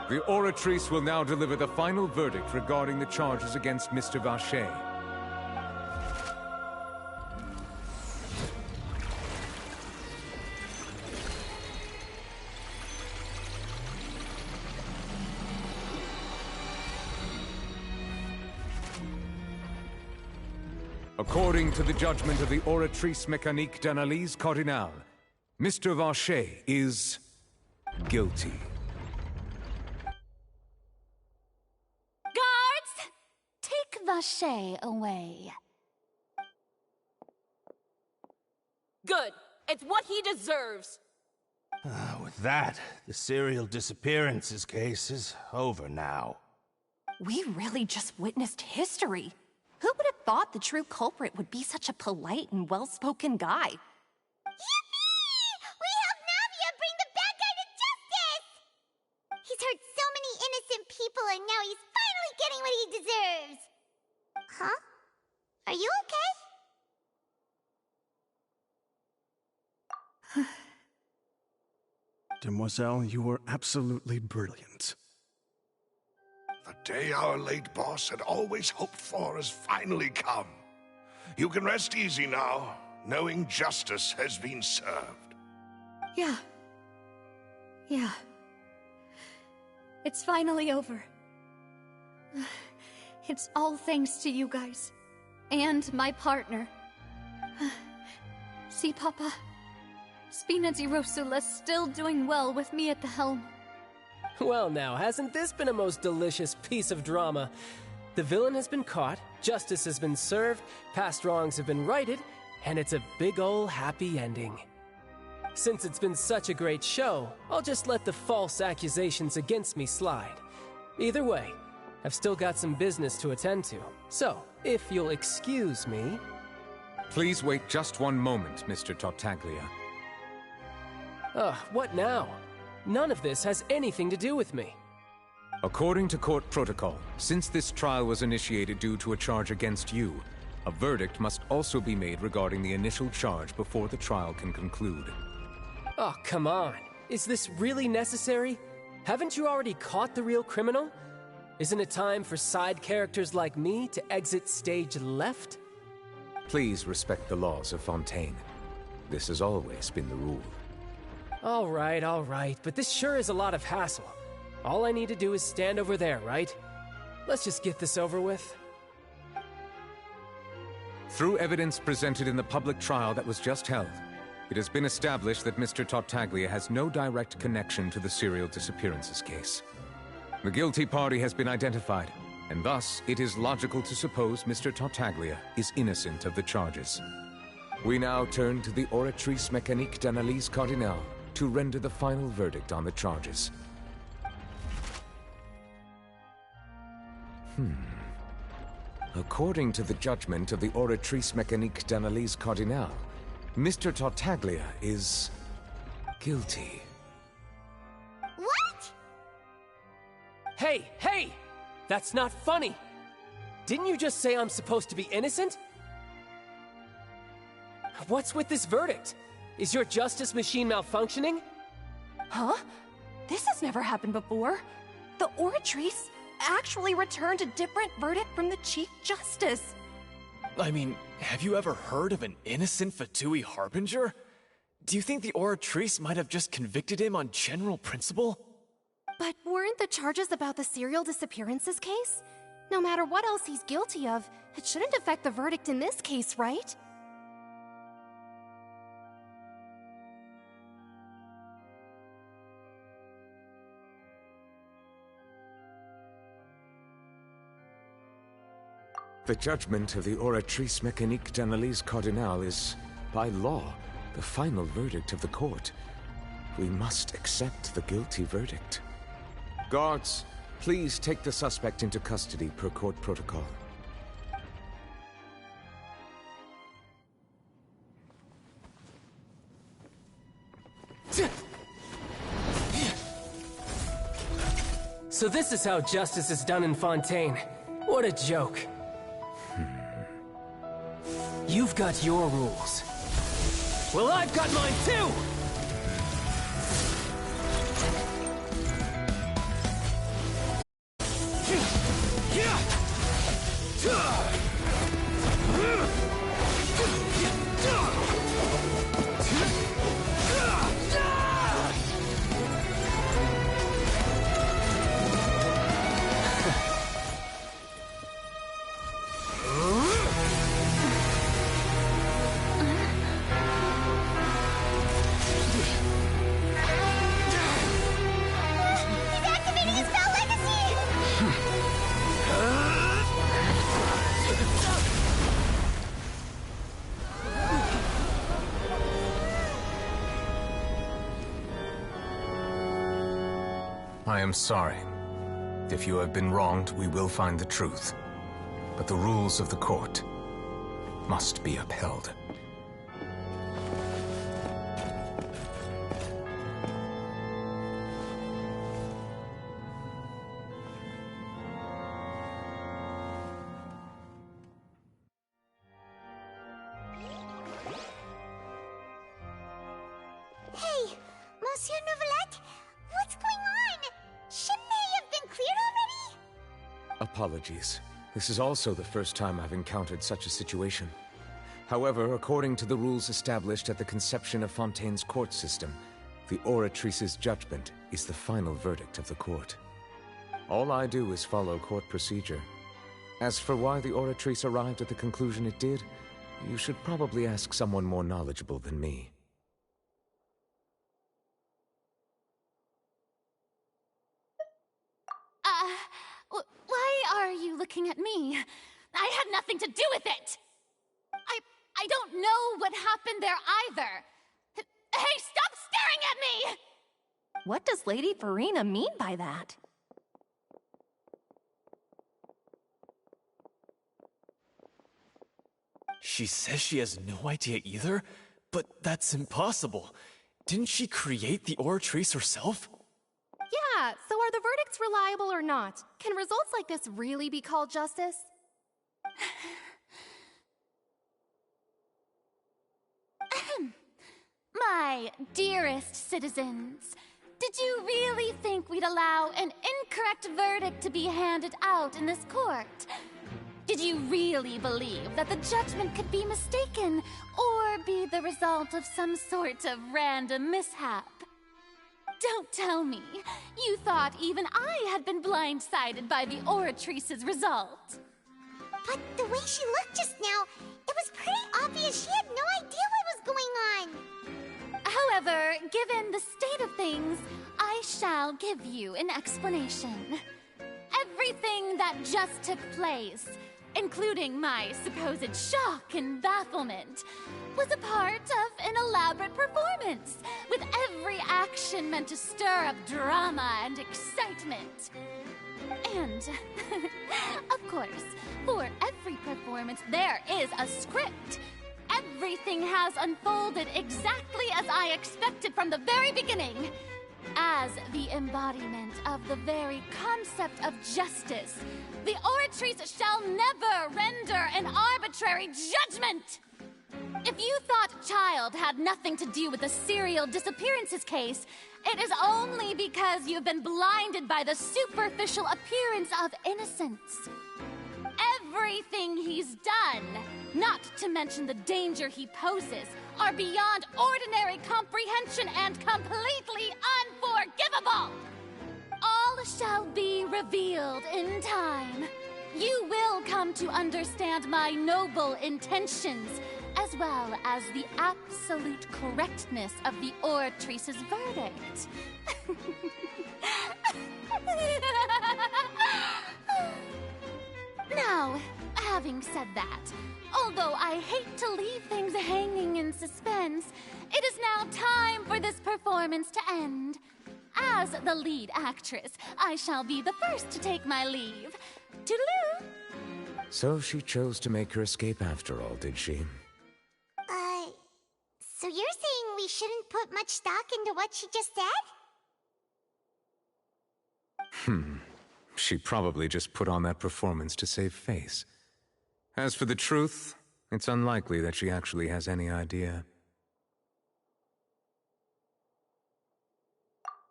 The Oratrice will now deliver the final verdict regarding the charges against Mr. Vacher. According to the judgment of the Oratrice Mécanique d'Analyse Cardinale, Mr. Vacher is guilty. Guards! Take Vacher away. Good. It's what he deserves. With that, the serial disappearances case is over now. We really just witnessed history. Who would have thought the true culprit would be such a polite and well-spoken guy? Yippee! We helped Navia bring the bad guy to justice! He's hurt so many innocent people and now he's finally getting what he deserves! Huh? Are you okay? Demoiselle, you were absolutely brilliant. The day our late boss had always hoped for has finally come. You can rest easy now, knowing justice has been served. Yeah. It's finally over. It's all thanks to you guys. And my partner. See, Papa? Spina di Rosula's still doing well with me at the helm. Well now, hasn't this been a most delicious piece of drama? The villain has been caught, justice has been served, past wrongs have been righted, and it's a big ol' happy ending. Since it's been such a great show, I'll just let the false accusations against me slide. Either way, I've still got some business to attend to, so if you'll excuse me... Please wait just one moment, Mr. Tartaglia. What now? None of this has anything to do with me. According to court protocol, since this trial was initiated due to a charge against you, a verdict must also be made regarding the initial charge before the trial can conclude. Oh, come on. Is this really necessary? Haven't you already caught the real criminal? Isn't it time for side characters like me to exit stage left? Please respect the laws of Fontaine. This has always been the rule. All right, but this sure is a lot of hassle. All I need to do is stand over there, right? Let's just get this over with. Through evidence presented in the public trial that was just held, it has been established that Mr. Tartaglia has no direct connection to the serial disappearances case. The guilty party has been identified, and thus it is logical to suppose Mr. Tartaglia is innocent of the charges. We now turn to the Oratrice Mécanique d'Analyse Cardinale to render the final verdict on the charges. According to the judgment of the Oratrice Mécanique d'Analyse Cardinale, Mr. Tartaglia is guilty. What? Hey! That's not funny! Didn't you just say I'm supposed to be innocent? What's with this verdict? Is your justice machine malfunctioning? Huh? This has never happened before. The Oratrice actually returned a different verdict from the Chief Justice. I mean, have you ever heard of an innocent Fatui Harbinger? Do you think the Oratrice might have just convicted him on general principle? But weren't the charges about the serial disappearances case? No matter what else he's guilty of, it shouldn't affect the verdict in this case, right? The judgment of the Oratrice Mécanique d'Analyse Cardinale is, by law, the final verdict of the court. We must accept the guilty verdict. Guards, please take the suspect into custody per court protocol. So this is how justice is done in Fontaine. What a joke. You've got your rules. Well, I've got mine too! I am sorry. If you have been wronged, we will find the truth. But the rules of the court must be upheld. Hey, Monsieur Neuvillette, what's going on? Shouldn't they have been cleared already? Apologies. This is also the first time I've encountered such a situation. However, according to the rules established at the conception of Fontaine's court system, the Oratrice's judgment is the final verdict of the court. All I do is follow court procedure. As for why the Oratrice arrived at the conclusion it did, you should probably ask someone more knowledgeable than me. Why are you looking at me? I had nothing to do with it! I don't know what happened there either! Hey, stop staring at me! What does Lady Farina mean by that? She says she has no idea either? But that's impossible. Didn't she create the Oratrice herself? Yeah, so are the verdicts reliable or not? Can results like this really be called justice? My dearest citizens, did you really think we'd allow an incorrect verdict to be handed out in this court? Did you really believe that the judgment could be mistaken or be the result of some sort of random mishap? Don't tell me you thought even I had been blindsided by the Oratrice's result. But the way she looked just now, it was pretty obvious she had no idea what was going on. However, given the state of things, I shall give you an explanation. Everything that just took place, including my supposed shock and bafflement, was a part of an elaborate performance, with every action meant to stir up drama and excitement. And, of course, for every performance there is a script. Everything has unfolded exactly as I expected from the very beginning. As the embodiment of the very concept of justice, the Oratrice shall never render an arbitrary judgment! If you thought Child had nothing to do with the serial disappearances case, it is only because you've been blinded by the superficial appearance of innocence. Everything he's done, not to mention the danger he poses, are beyond ordinary comprehension and completely unforgivable! All shall be revealed in time. You will come to understand my noble intentions, as well as the absolute correctness of the Oratrice's verdict. Now, having said that, although I hate to leave things hanging in suspense, it is now time for this performance to end. As the lead actress, I shall be the first to take my leave. Toodaloo! So she chose to make her escape after all, did she? So you're saying we shouldn't put much stock into what she just said? She probably just put on that performance to save face. As for the truth, it's unlikely that she actually has any idea.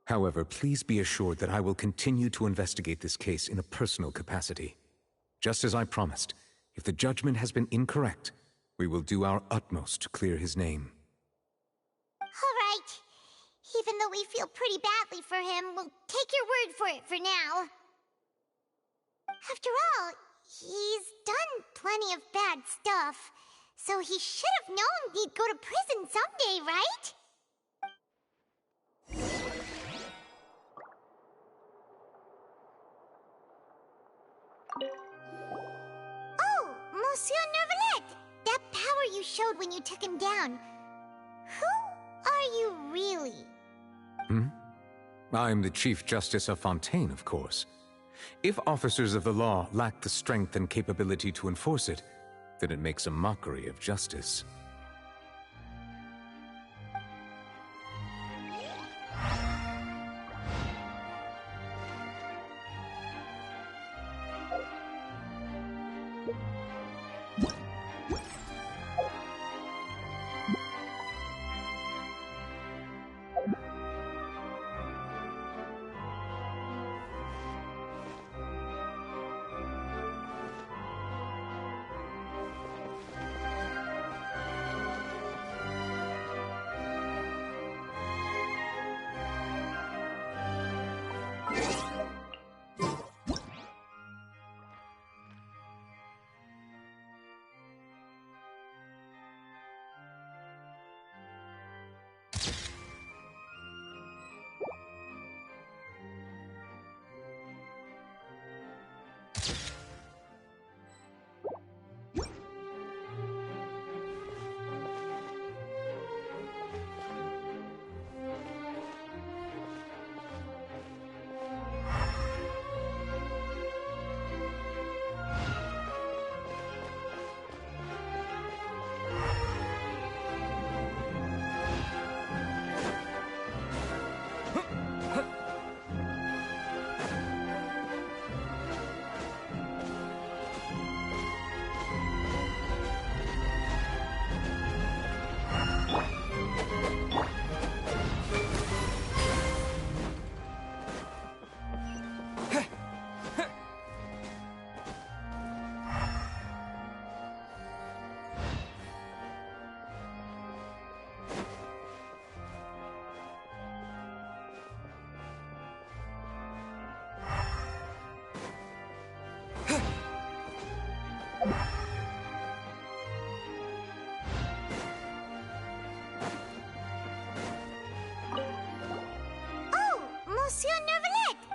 However, please be assured that I will continue to investigate this case in a personal capacity. Just as I promised, if the judgment has been incorrect, we will do our utmost to clear his name. All right. Even though we feel pretty badly for him, we'll take your word for it for now. After all, he's done plenty of bad stuff, so he should have known he'd go to prison someday, right? Oh, Monsieur Neuvillette! That power you showed when you took him down. Who are you really? I'm the Chief Justice of Fontaine, of course. If officers of the law lack the strength and capability to enforce it, then it makes a mockery of justice.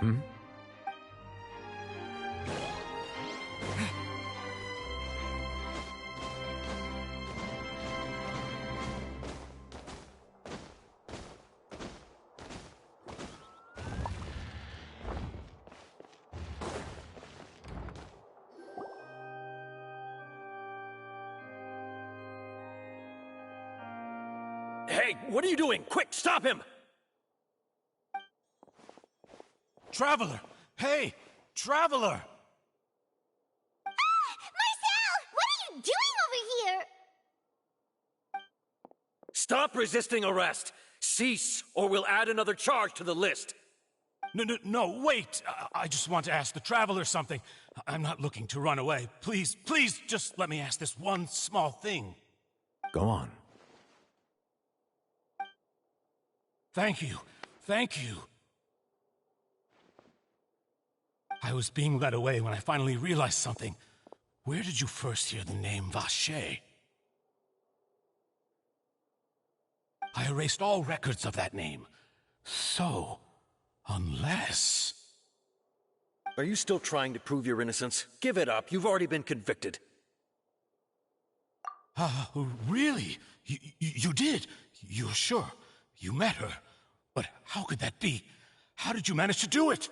Hmm? Hey, what are you doing? Quick, stop him! Traveler! Hey! Traveler! Marcel! What are you doing over here? Stop resisting arrest! Cease, or we'll add another charge to the list! No, wait! I just want to ask the Traveler something. I'm not looking to run away. Please, just let me ask this one small thing. Go on. Thank you. I was being led away when I finally realized something. Where did you first hear the name Vacher? I erased all records of that name. So, unless... Are you still trying to prove your innocence? Give it up. You've already been convicted. Really? You did? You're sure? You met her. But how could that be? How did you manage to do it?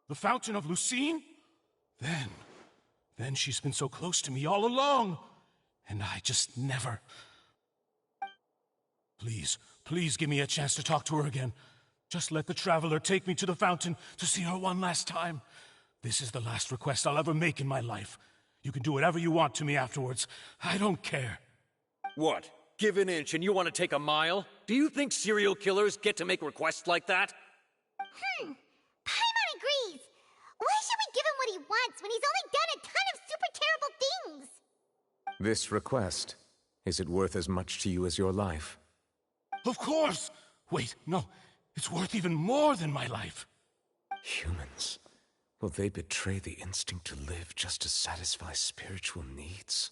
The Fountain of Lucine? Then she's been so close to me all along. And I just never... Please give me a chance to talk to her again. Just let the Traveler take me to the fountain to see her one last time. This is the last request I'll ever make in my life. You can do whatever you want to me afterwards. I don't care. What? Give an inch and you want to take a mile? Do you think serial killers get to make requests like that? Paimon agrees. Why should we give him what he wants when he's only done a ton of super terrible things? This request, is it worth as much to you as your life? Of course! Wait, no. It's worth even more than my life. Humans. Will they betray the instinct to live just to satisfy spiritual needs?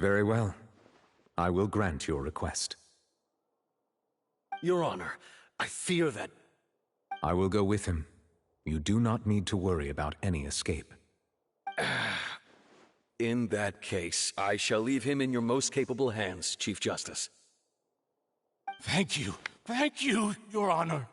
Very well. I will grant your request. Your Honor, I fear that... I will go with him. You do not need to worry about any escape. In that case, I shall leave him in your most capable hands, Chief Justice. Thank you, Your Honor.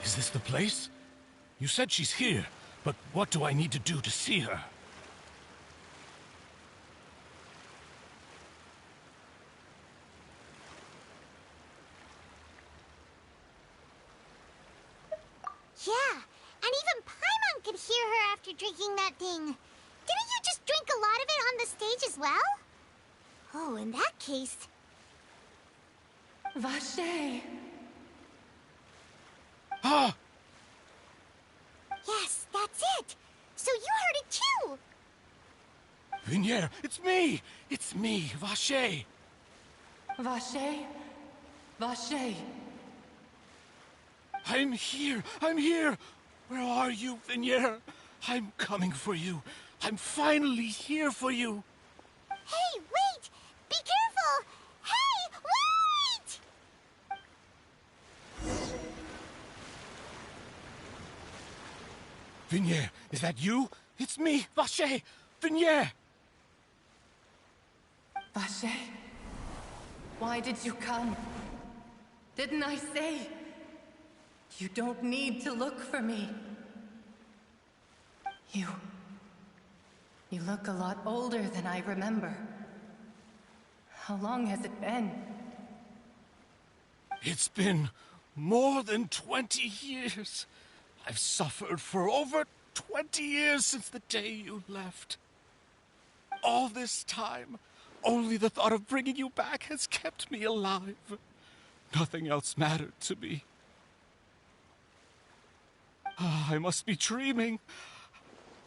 Is this the place? You said she's here, but what do I need to do to see her? Yeah, and even Paimon could hear her after drinking that thing. Didn't you just drink a lot of it on the stage as well? Oh, in that case... Vacher! Ah! Yes, that's it! So you heard it too! Vignier, it's me! It's me, Vacher! Vacher? Vacher! I'm here! Where are you, Vignier? I'm coming for you. I'm finally here for you. Hey, wait! Be careful! Hey, wait! Vignier, is that you? It's me, Vacher! Vignier! Vacher, why did you come? Didn't I say? You don't need to look for me. You look a lot older than I remember. How long has it been? It's been more than 20 years. I've suffered for over 20 years since the day you left. All this time, only the thought of bringing you back has kept me alive. Nothing else mattered to me. I must be dreaming.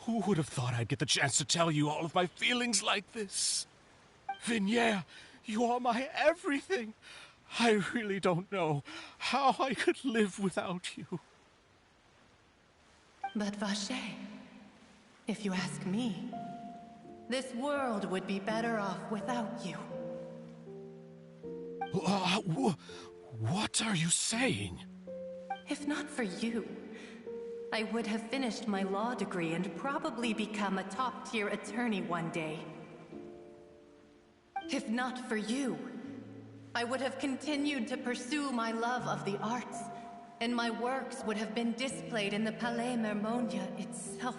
Who would have thought I'd get the chance to tell you all of my feelings like this? Vignier, you are my everything. I really don't know how I could live without you. But Vacher, if you ask me, this world would be better off without you. What are you saying? If not for you, I would have finished my law degree and probably become a top-tier attorney one day. If not for you, I would have continued to pursue my love of the arts, and my works would have been displayed in the Palais Mermonia itself.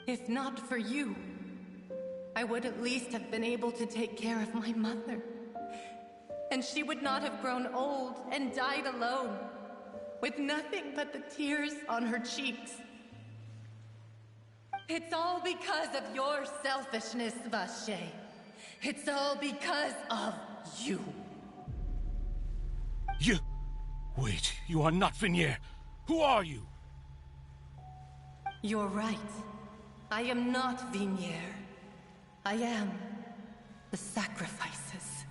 If not for you, I would at least have been able to take care of my mother. And she would not have grown old and died alone, with nothing but the tears on her cheeks. It's all because of your selfishness, Vacher. It's all because of you. You... Wait, you are not Vignier. Who are you? You're right. I am not Vignier. I am the sacrifices.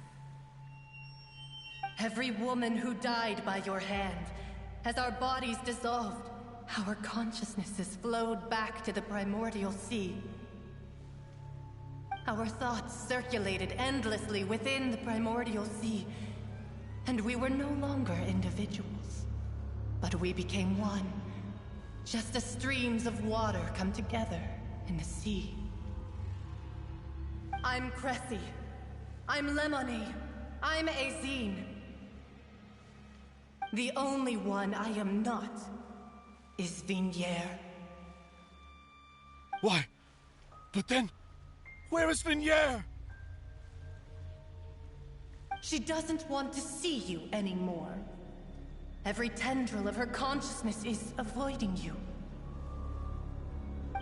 Every woman who died by your hand, as our bodies dissolved, our consciousnesses flowed back to the primordial sea. Our thoughts circulated endlessly within the primordial sea, and we were no longer individuals, but we became one, just as streams of water come together in the sea. I'm Cressy. I'm Lemony. I'm Azine. The only one I am not is Vignier. Why? But then, where is Vignier? She doesn't want to see you anymore. Every tendril of her consciousness is avoiding you.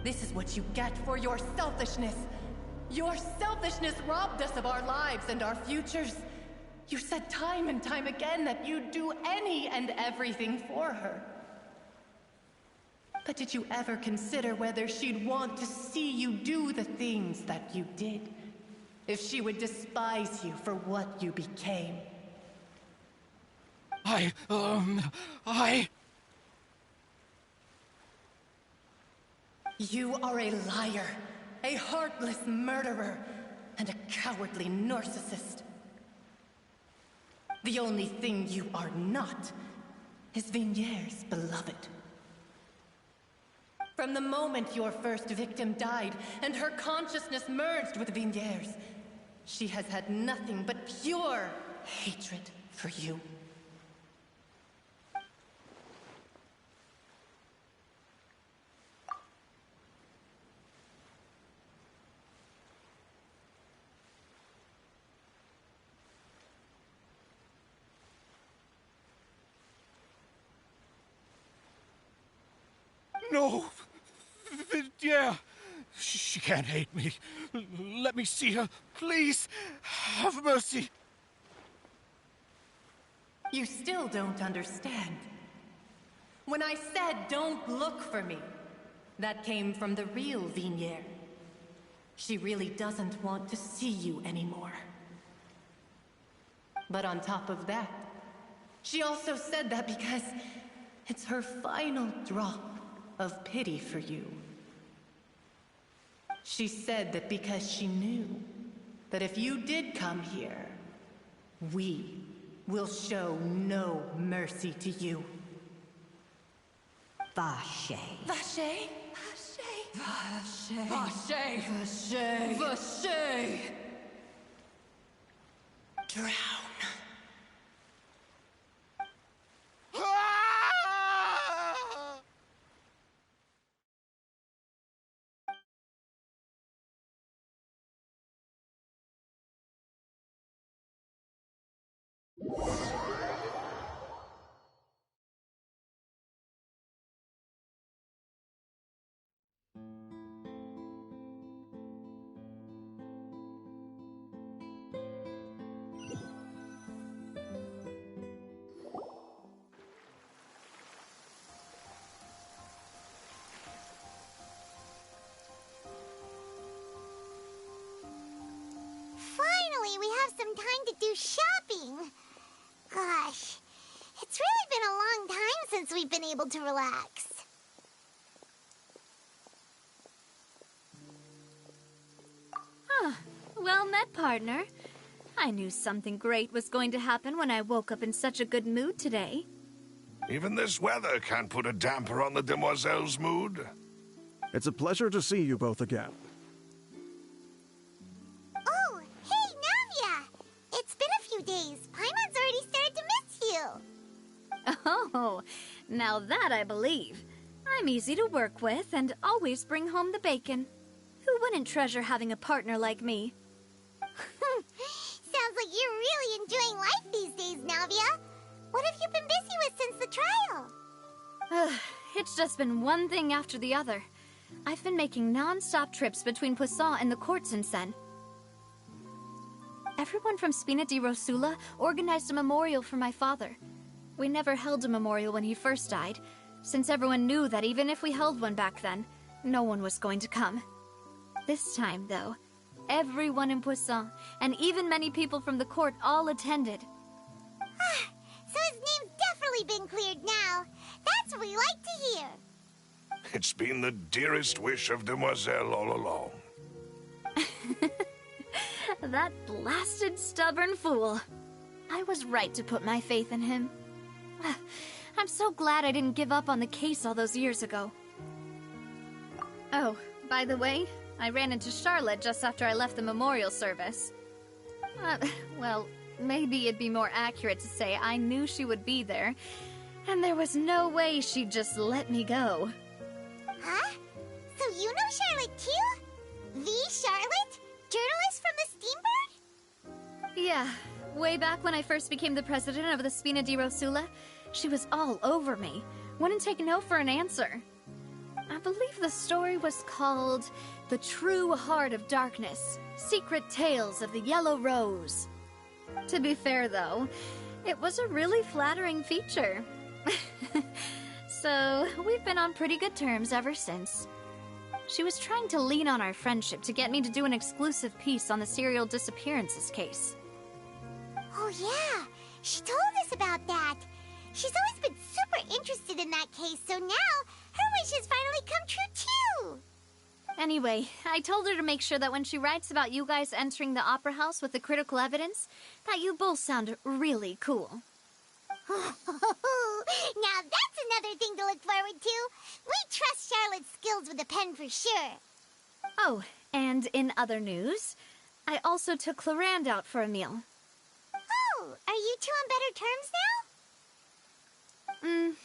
This is what you get for your selfishness. Your selfishness robbed us of our lives and our futures. You said time and time again that you'd do any and everything for her. But did you ever consider whether she'd want to see you do the things that you did? If she would despise you for what you became? You are a liar, a heartless murderer, and a cowardly narcissist. The only thing you are not is Vignier's beloved. From the moment your first victim died and her consciousness merged with Vignier's, she has had nothing but pure hatred for you. No! Vignier! She can't hate me. Let me see her, please. Have mercy. You still don't understand. When I said don't look for me, that came from the real Vignier. She really doesn't want to see you anymore. But on top of that, she also said that because it's her final drop of pity for you. She said that because she knew that if you did come here, we will show no mercy to you. Vache. Vache? Vache. Vache. Vache. Vache. Drown. Finally, we have some time to do shopping. Gosh, it's really been a long time since we've been able to relax. Huh. Well met, partner. I knew something great was going to happen when I woke up in such a good mood today. Even this weather can't put a damper on the demoiselle's mood. It's a pleasure to see you both again. Oh, hey, Navia! It's been a few days. Paimon's already started to miss you. Oh, now that I believe. I'm easy to work with and always bring home the bacon. Who wouldn't treasure having a partner like me? Sounds like you're really enjoying life these days, Navia. What have you been busy with since the trial? It's just been one thing after the other. I've been making non-stop trips between Poisson and the court since then. Everyone from Spina di Rosula organized a memorial for my father. We never held a memorial when he first died, since everyone knew that even if we held one back then, no one was going to come. This time, though, everyone in Poisson, and even many people from the court, all attended. So his name's definitely been cleared now. That's what we like to hear. It's been the dearest wish of Demoiselle all along. That blasted stubborn fool. I was right to put my faith in him. I'm so glad I didn't give up on the case all those years ago. Oh, by the way, I ran into Charlotte just after I left the memorial service. Well, maybe it'd be more accurate to say I knew she would be there, and there was no way she'd just let me go. Huh? So you know Charlotte too? The Charlotte? Journalist from the Steambird? Yeah, way back when I first became the president of the Spina di Rosula, she was all over me. Wouldn't take no for an answer. I believe the story was called The True Heart of Darkness, Secret Tales of the Yellow Rose. To be fair, though, it was a really flattering feature. So, we've been on pretty good terms ever since. She was trying to lean on our friendship to get me to do an exclusive piece on the serial disappearances case. Oh yeah, she told us about that. She's always been super interested in that case, so now her wish has finally come true too. Anyway, I told her to make sure that when she writes about you guys entering the opera house with the critical evidence, that you both sound really cool. Now that's another thing to look forward to. We trust Charlotte's skills with a pen for sure. Oh, and in other news, I also took Clorinde out for a meal. Oh, are you two on better terms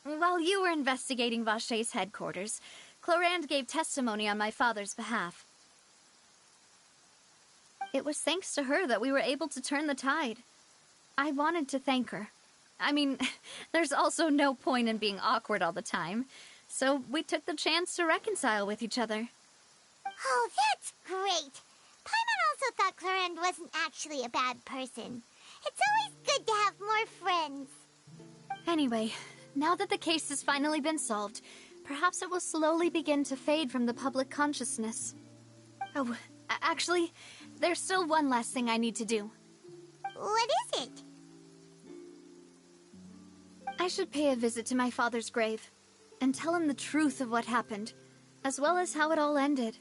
now? While you were investigating Vache's headquarters, Clorinde gave testimony on my father's behalf. It was thanks to her that we were able to turn the tide. I wanted to thank her. I mean, there's also no point in being awkward all the time, so we took the chance to reconcile with each other. Oh, that's great. Paimon also thought Clorinde wasn't actually a bad person. It's always good to have more friends. Anyway, now that the case has finally been solved, perhaps it will slowly begin to fade from the public consciousness. Oh, actually, there's still one last thing I need to do. What is it? I should pay a visit to my father's grave. and tell him the truth of what happened, as well as how it all ended.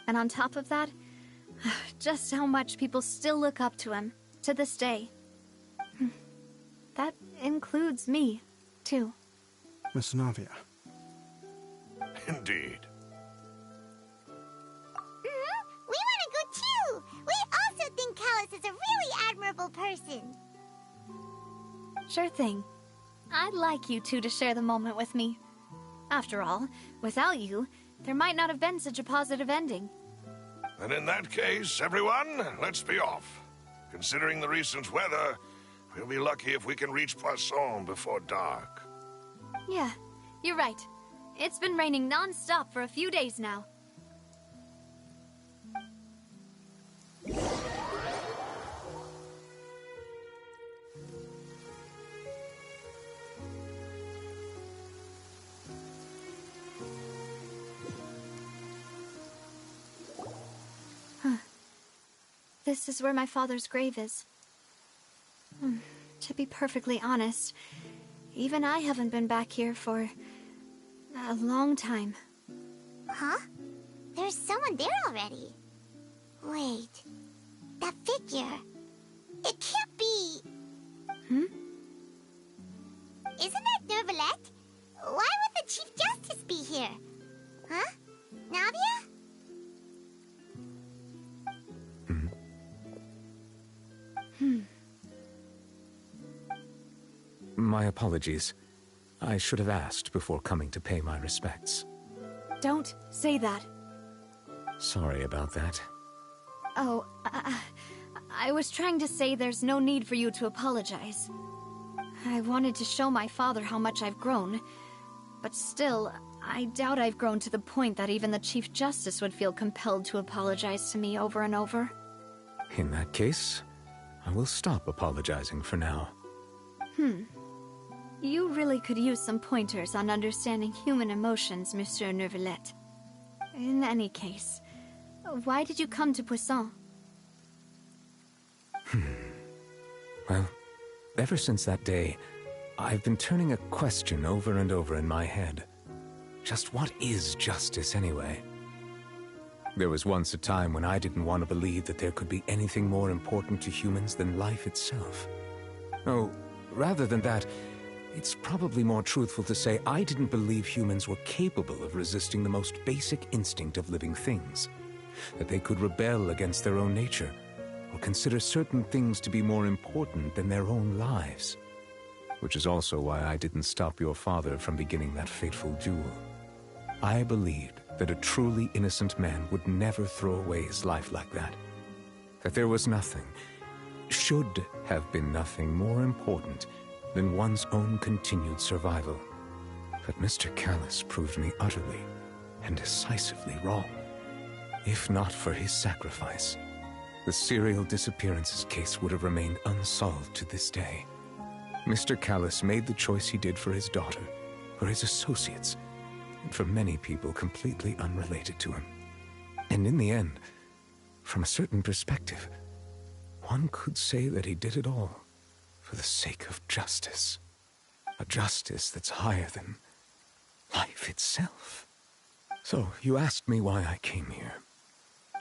And on top of that, just how much people still look up to him, to this day. That includes me, too. Miss Navia. Indeed. We want to go too! We also think Callus is a really admirable person. Sure thing. I'd like you two to share the moment with me. After all, without you, there might not have been such a positive ending. And in that case, everyone, let's be off. Considering the recent weather, we'll be lucky if we can reach Poisson before dark. Yeah, you're right. It's been raining non-stop for a few days now. This is where my father's grave is. To be perfectly honest, even I haven't been back here for a long time. Huh? There's someone there already. Wait. That figure. It can't be... Isn't that neuvillette? Why would the Chief Justice be here? Huh? Navia? My apologies. I should have asked before coming to pay my respects. Don't say that. Sorry about that. Oh, I was trying to say there's no need for you to apologize. I wanted to show my father how much I've grown, but still, I doubt I've grown to the point that even the Chief Justice would feel compelled to apologize to me over and over. In that case, I will stop apologizing for now. You really could use some pointers on understanding human emotions, Monsieur Neuvillette. In any case, why did you come to Poisson? Well, ever since that day, I've been turning a question over and over in my head. Just what is justice anyway? There was once a time when I didn't want to believe that there could be anything more important to humans than life itself. Oh, rather than that, it's probably more truthful to say I didn't believe humans were capable of resisting the most basic instinct of living things. That they could rebel against their own nature, or consider certain things to be more important than their own lives. Which is also why I didn't stop your father from beginning that fateful duel. I believed that a truly innocent man would never throw away his life like that. That there was nothing, should have been nothing more important than one's own continued survival. But Mr. Callus proved me utterly and decisively wrong. If not for his sacrifice, the serial disappearances case would have remained unsolved to this day. Mr. Callus made the choice he did for his daughter, for his associates, and for many people completely unrelated to him. And in the end, from a certain perspective, one could say that he did it all for the sake of justice. A justice that's higher than life itself. So, you asked me why I came here.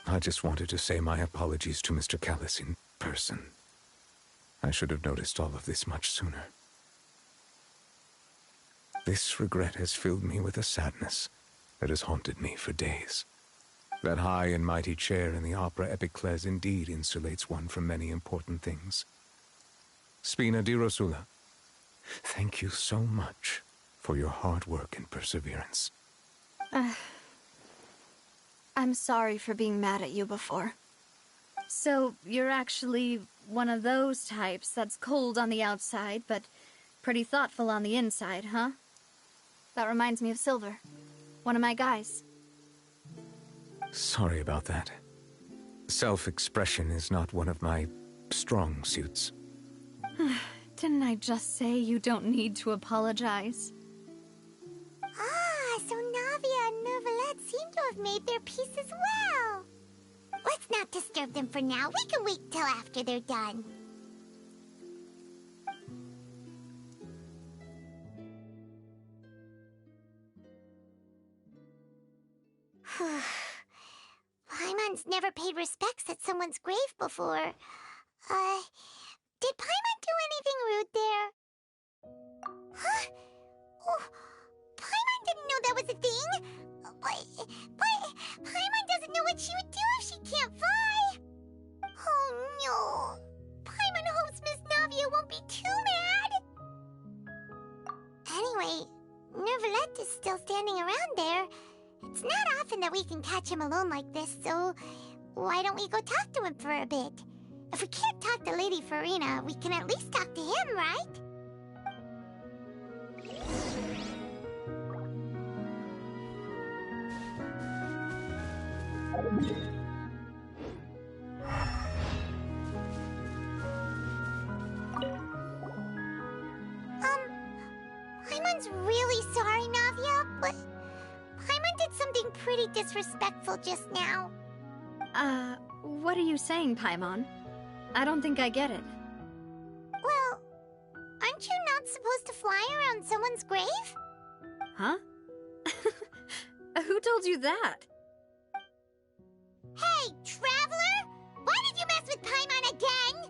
I just wanted to say my apologies to Mr. Callus in person. I should have noticed all of this much sooner. This regret has filled me with a sadness that has haunted me for days. That high and mighty chair in the Opera Epiclese indeed insulates one from many important things. Spina di Rosula, thank you so much for your hard work and perseverance. I'm sorry for being mad at you before. So, you're actually one of those types that's cold on the outside, but pretty thoughtful on the inside, huh? That reminds me of Silver, one of my guys. Sorry about that. Self-expression is not one of my strong suits. Didn't I just say you don't need to apologize? Ah, so Navia and Neuvillette seem to have made their peace as well. Let's not disturb them for now. We can wait till after they're done. never paid respects at someone's grave before. Did Paimon do anything rude there? Huh? Oh, Paimon didn't know that was a thing! But Paimon doesn't know what she would do if she can't fly! Oh no! Paimon hopes Miss Navia won't be too mad! Anyway, neuvillette is still standing around there. It's not often that we can catch him alone like this, so why don't we go talk to him for a bit? If we can't talk to Lady Farina, we can at least talk to him, right? Paimon's really sorry, Navia, but Paimon did something pretty disrespectful just now. What are you saying, Paimon? I don't think I get it. Well, aren't you not supposed to fly around someone's grave? Huh? Who told you that? Hey, Traveler! Why did you mess with Paimon again?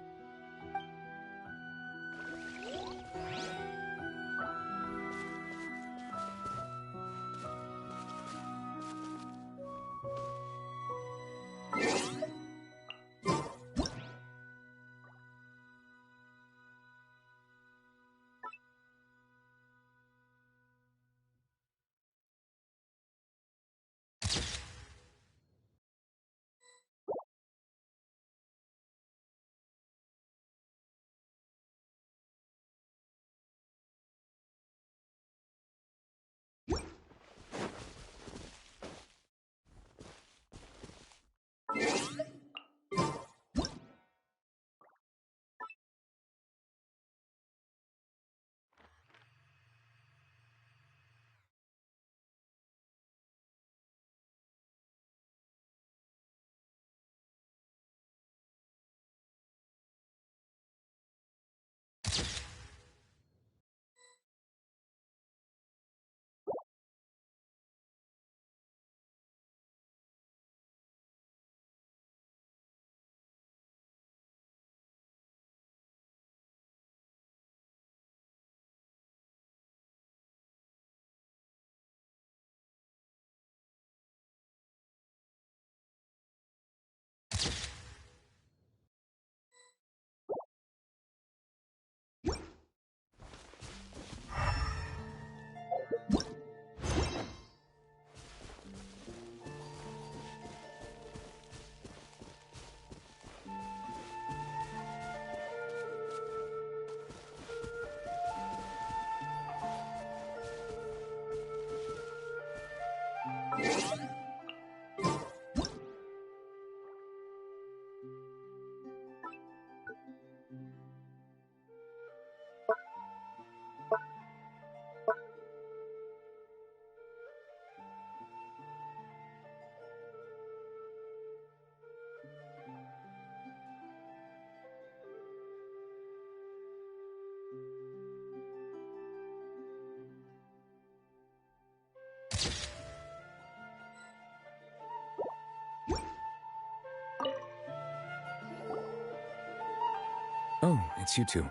Oh, it's you two.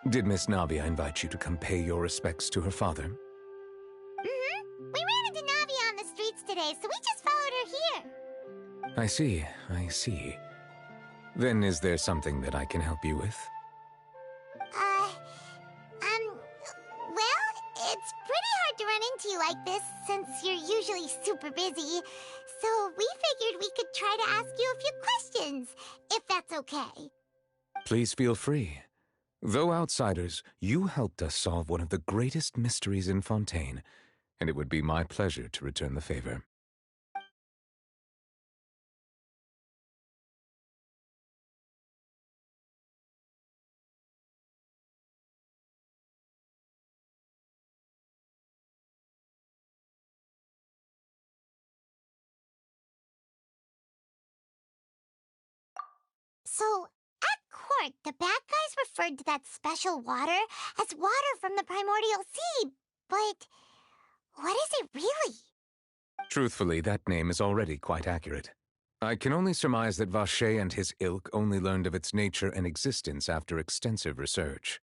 Did Miss Navia invite you to come pay your respects to her father? Mm-hmm. We ran into Navia on the streets today, so we just followed her here. I see, I see. Then is there something that I can help you with? Well, it's pretty hard to run into you like this, since you're usually super busy. So we figured we could try to ask you a few questions, if that's okay. Please feel free. Though outsiders, you helped us solve one of the greatest mysteries in Fontaine, and it would be my pleasure to return the favor. So, at court, the bad guys referred to that special water as water from the primordial sea, but what is it really? Truthfully, that name is already quite accurate. I can only surmise that Vacher and his ilk only learned of its nature and existence after extensive research.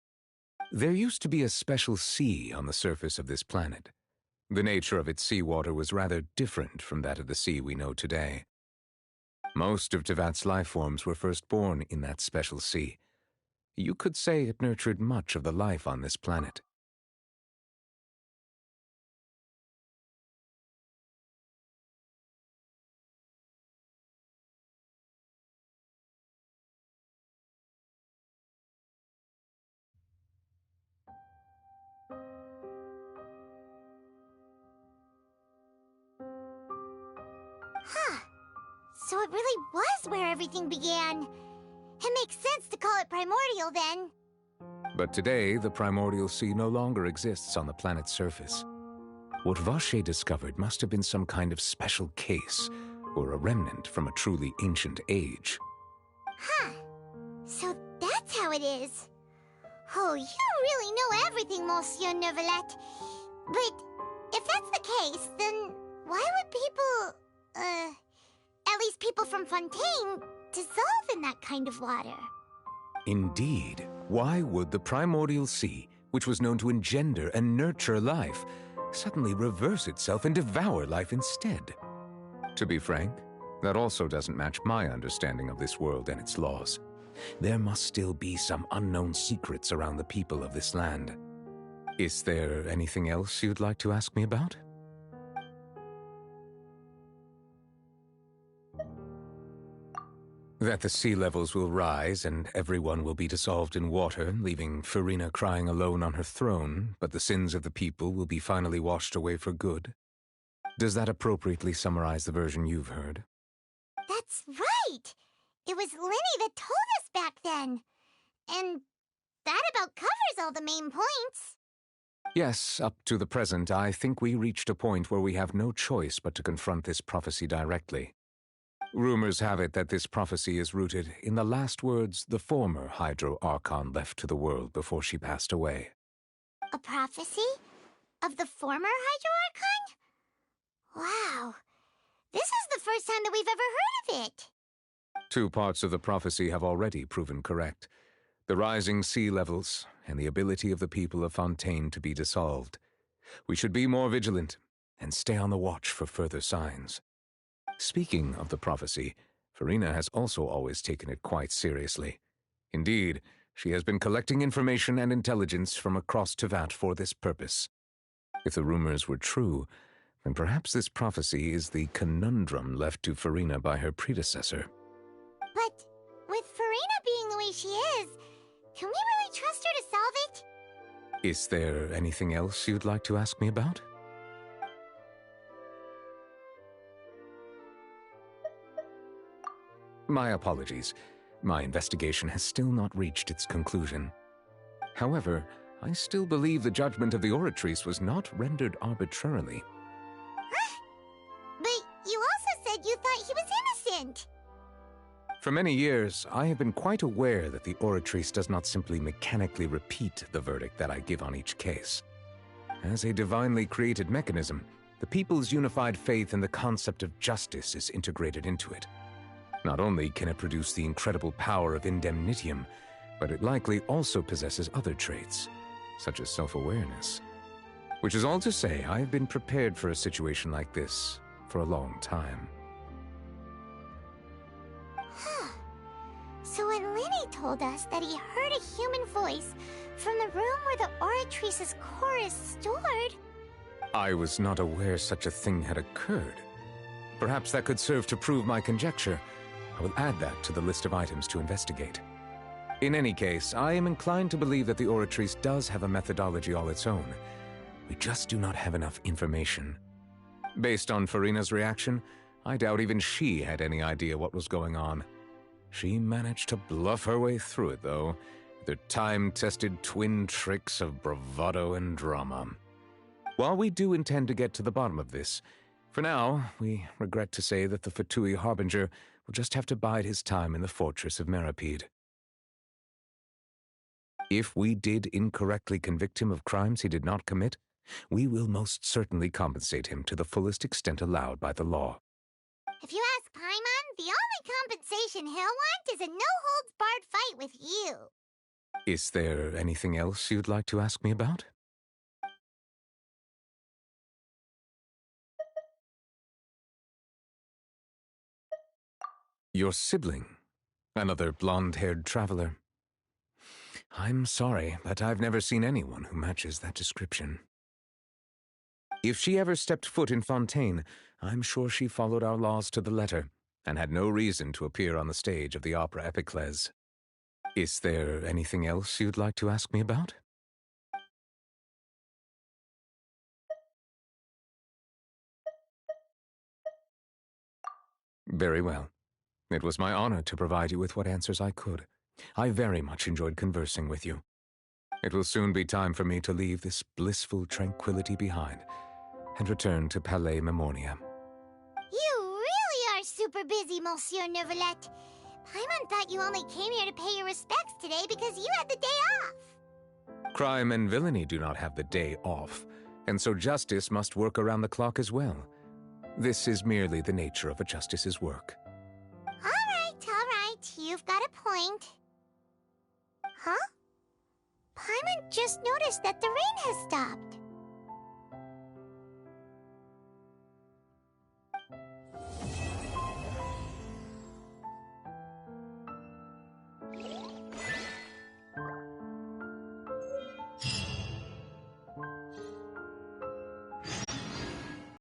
There used to be a special sea on the surface of this planet. The nature of its seawater was rather different from that of the sea we know today. Most of Tevat's life forms were first born in that special sea. You could say it nurtured much of the life on this planet. Huh. So it really was where everything began. It makes sense to call it primordial then. But today, the primordial sea no longer exists on the planet's surface. What Vacher discovered must have been some kind of special case, or a remnant from a truly ancient age. Huh. So that's how it is. Oh, you really know everything, Monsieur Neuvillette. But if that's the case, then why would people, at least people from Fontaine, dissolve in that kind of water? Indeed. Why would the primordial sea, which was known to engender and nurture life, suddenly reverse itself and devour life instead? To be frank, that also doesn't match my understanding of this world and its laws. There must still be some unknown secrets around the people of this land. Is there anything else you'd like to ask me about? That the sea levels will rise and everyone will be dissolved in water, leaving Furina crying alone on her throne, but the sins of the people will be finally washed away for good. Does that appropriately summarize the version you've heard? That's right! It was Lenny that told us back then. And that about covers all the main points. Yes, up to the present, I think we reached a point where we have no choice but to confront this prophecy directly. Rumors have it that this prophecy is rooted in the last words the former Hydro-Archon left to the world before she passed away. A prophecy? Of the former Hydro-Archon? Wow. This is the first time that we've ever heard of it. 2 parts of the prophecy have already proven correct. The rising sea levels and the ability of the people of Fontaine to be dissolved. We should be more vigilant and stay on the watch for further signs. Speaking of the prophecy, Furina has also always taken it quite seriously. Indeed, she has been collecting information and intelligence from across Tevat for this purpose. If the rumors were true, then perhaps this prophecy is the conundrum left to Furina by her predecessor. But with Furina being the way she is, can we really trust her to solve it? Is there anything else you'd like to ask me about? My apologies. My investigation has still not reached its conclusion. However, I still believe the judgment of the Oratrice was not rendered arbitrarily. Huh? But you also said you thought he was innocent. For many years, I have been quite aware that the Oratrice does not simply mechanically repeat the verdict that I give on each case. As a divinely created mechanism, the people's unified faith in the concept of justice is integrated into it. Not only can it produce the incredible power of indemnitium, but it likely also possesses other traits, such as self-awareness. Which is all to say, I have been prepared for a situation like this for a long time. Huh. So when Lenny told us that he heard a human voice from the room where the Oratrice's core is stored... I was not aware such a thing had occurred. Perhaps that could serve to prove my conjecture. I will add that to the list of items to investigate. In any case, I am inclined to believe that the Oratrice does have a methodology all its own. We just do not have enough information. Based on Furina's reaction, I doubt even she had any idea what was going on. She managed to bluff her way through it, though, with her time-tested twin tricks of bravado and drama. While we do intend to get to the bottom of this, for now, we regret to say that the Fatui Harbinger will just have to bide his time in the fortress of Meripede. If we did incorrectly convict him of crimes he did not commit, we will most certainly compensate him to the fullest extent allowed by the law. If you ask Paimon, the information he'll want is a no-holds-barred fight with you. Is there anything else you'd like to ask me about? Your sibling, another blonde-haired traveler. I'm sorry, but I've never seen anyone who matches that description. If she ever stepped foot in Fontaine, I'm sure she followed our laws to the letter, and had no reason to appear on the stage of the opera Epiclese. Is there anything else you'd like to ask me about? Very well. It was my honor to provide you with what answers I could. I very much enjoyed conversing with you. It will soon be time for me to leave this blissful tranquility behind and return to Palais Memoria. You really are super busy, Monsieur Neuvillette. Paimon thought you only came here to pay your respects today because you had the day off. Crime and villainy do not have the day off, and so justice must work around the clock as well. This is merely the nature of a justice's work. All right. You've got a point. Huh? Paimon just noticed that the rain has stopped.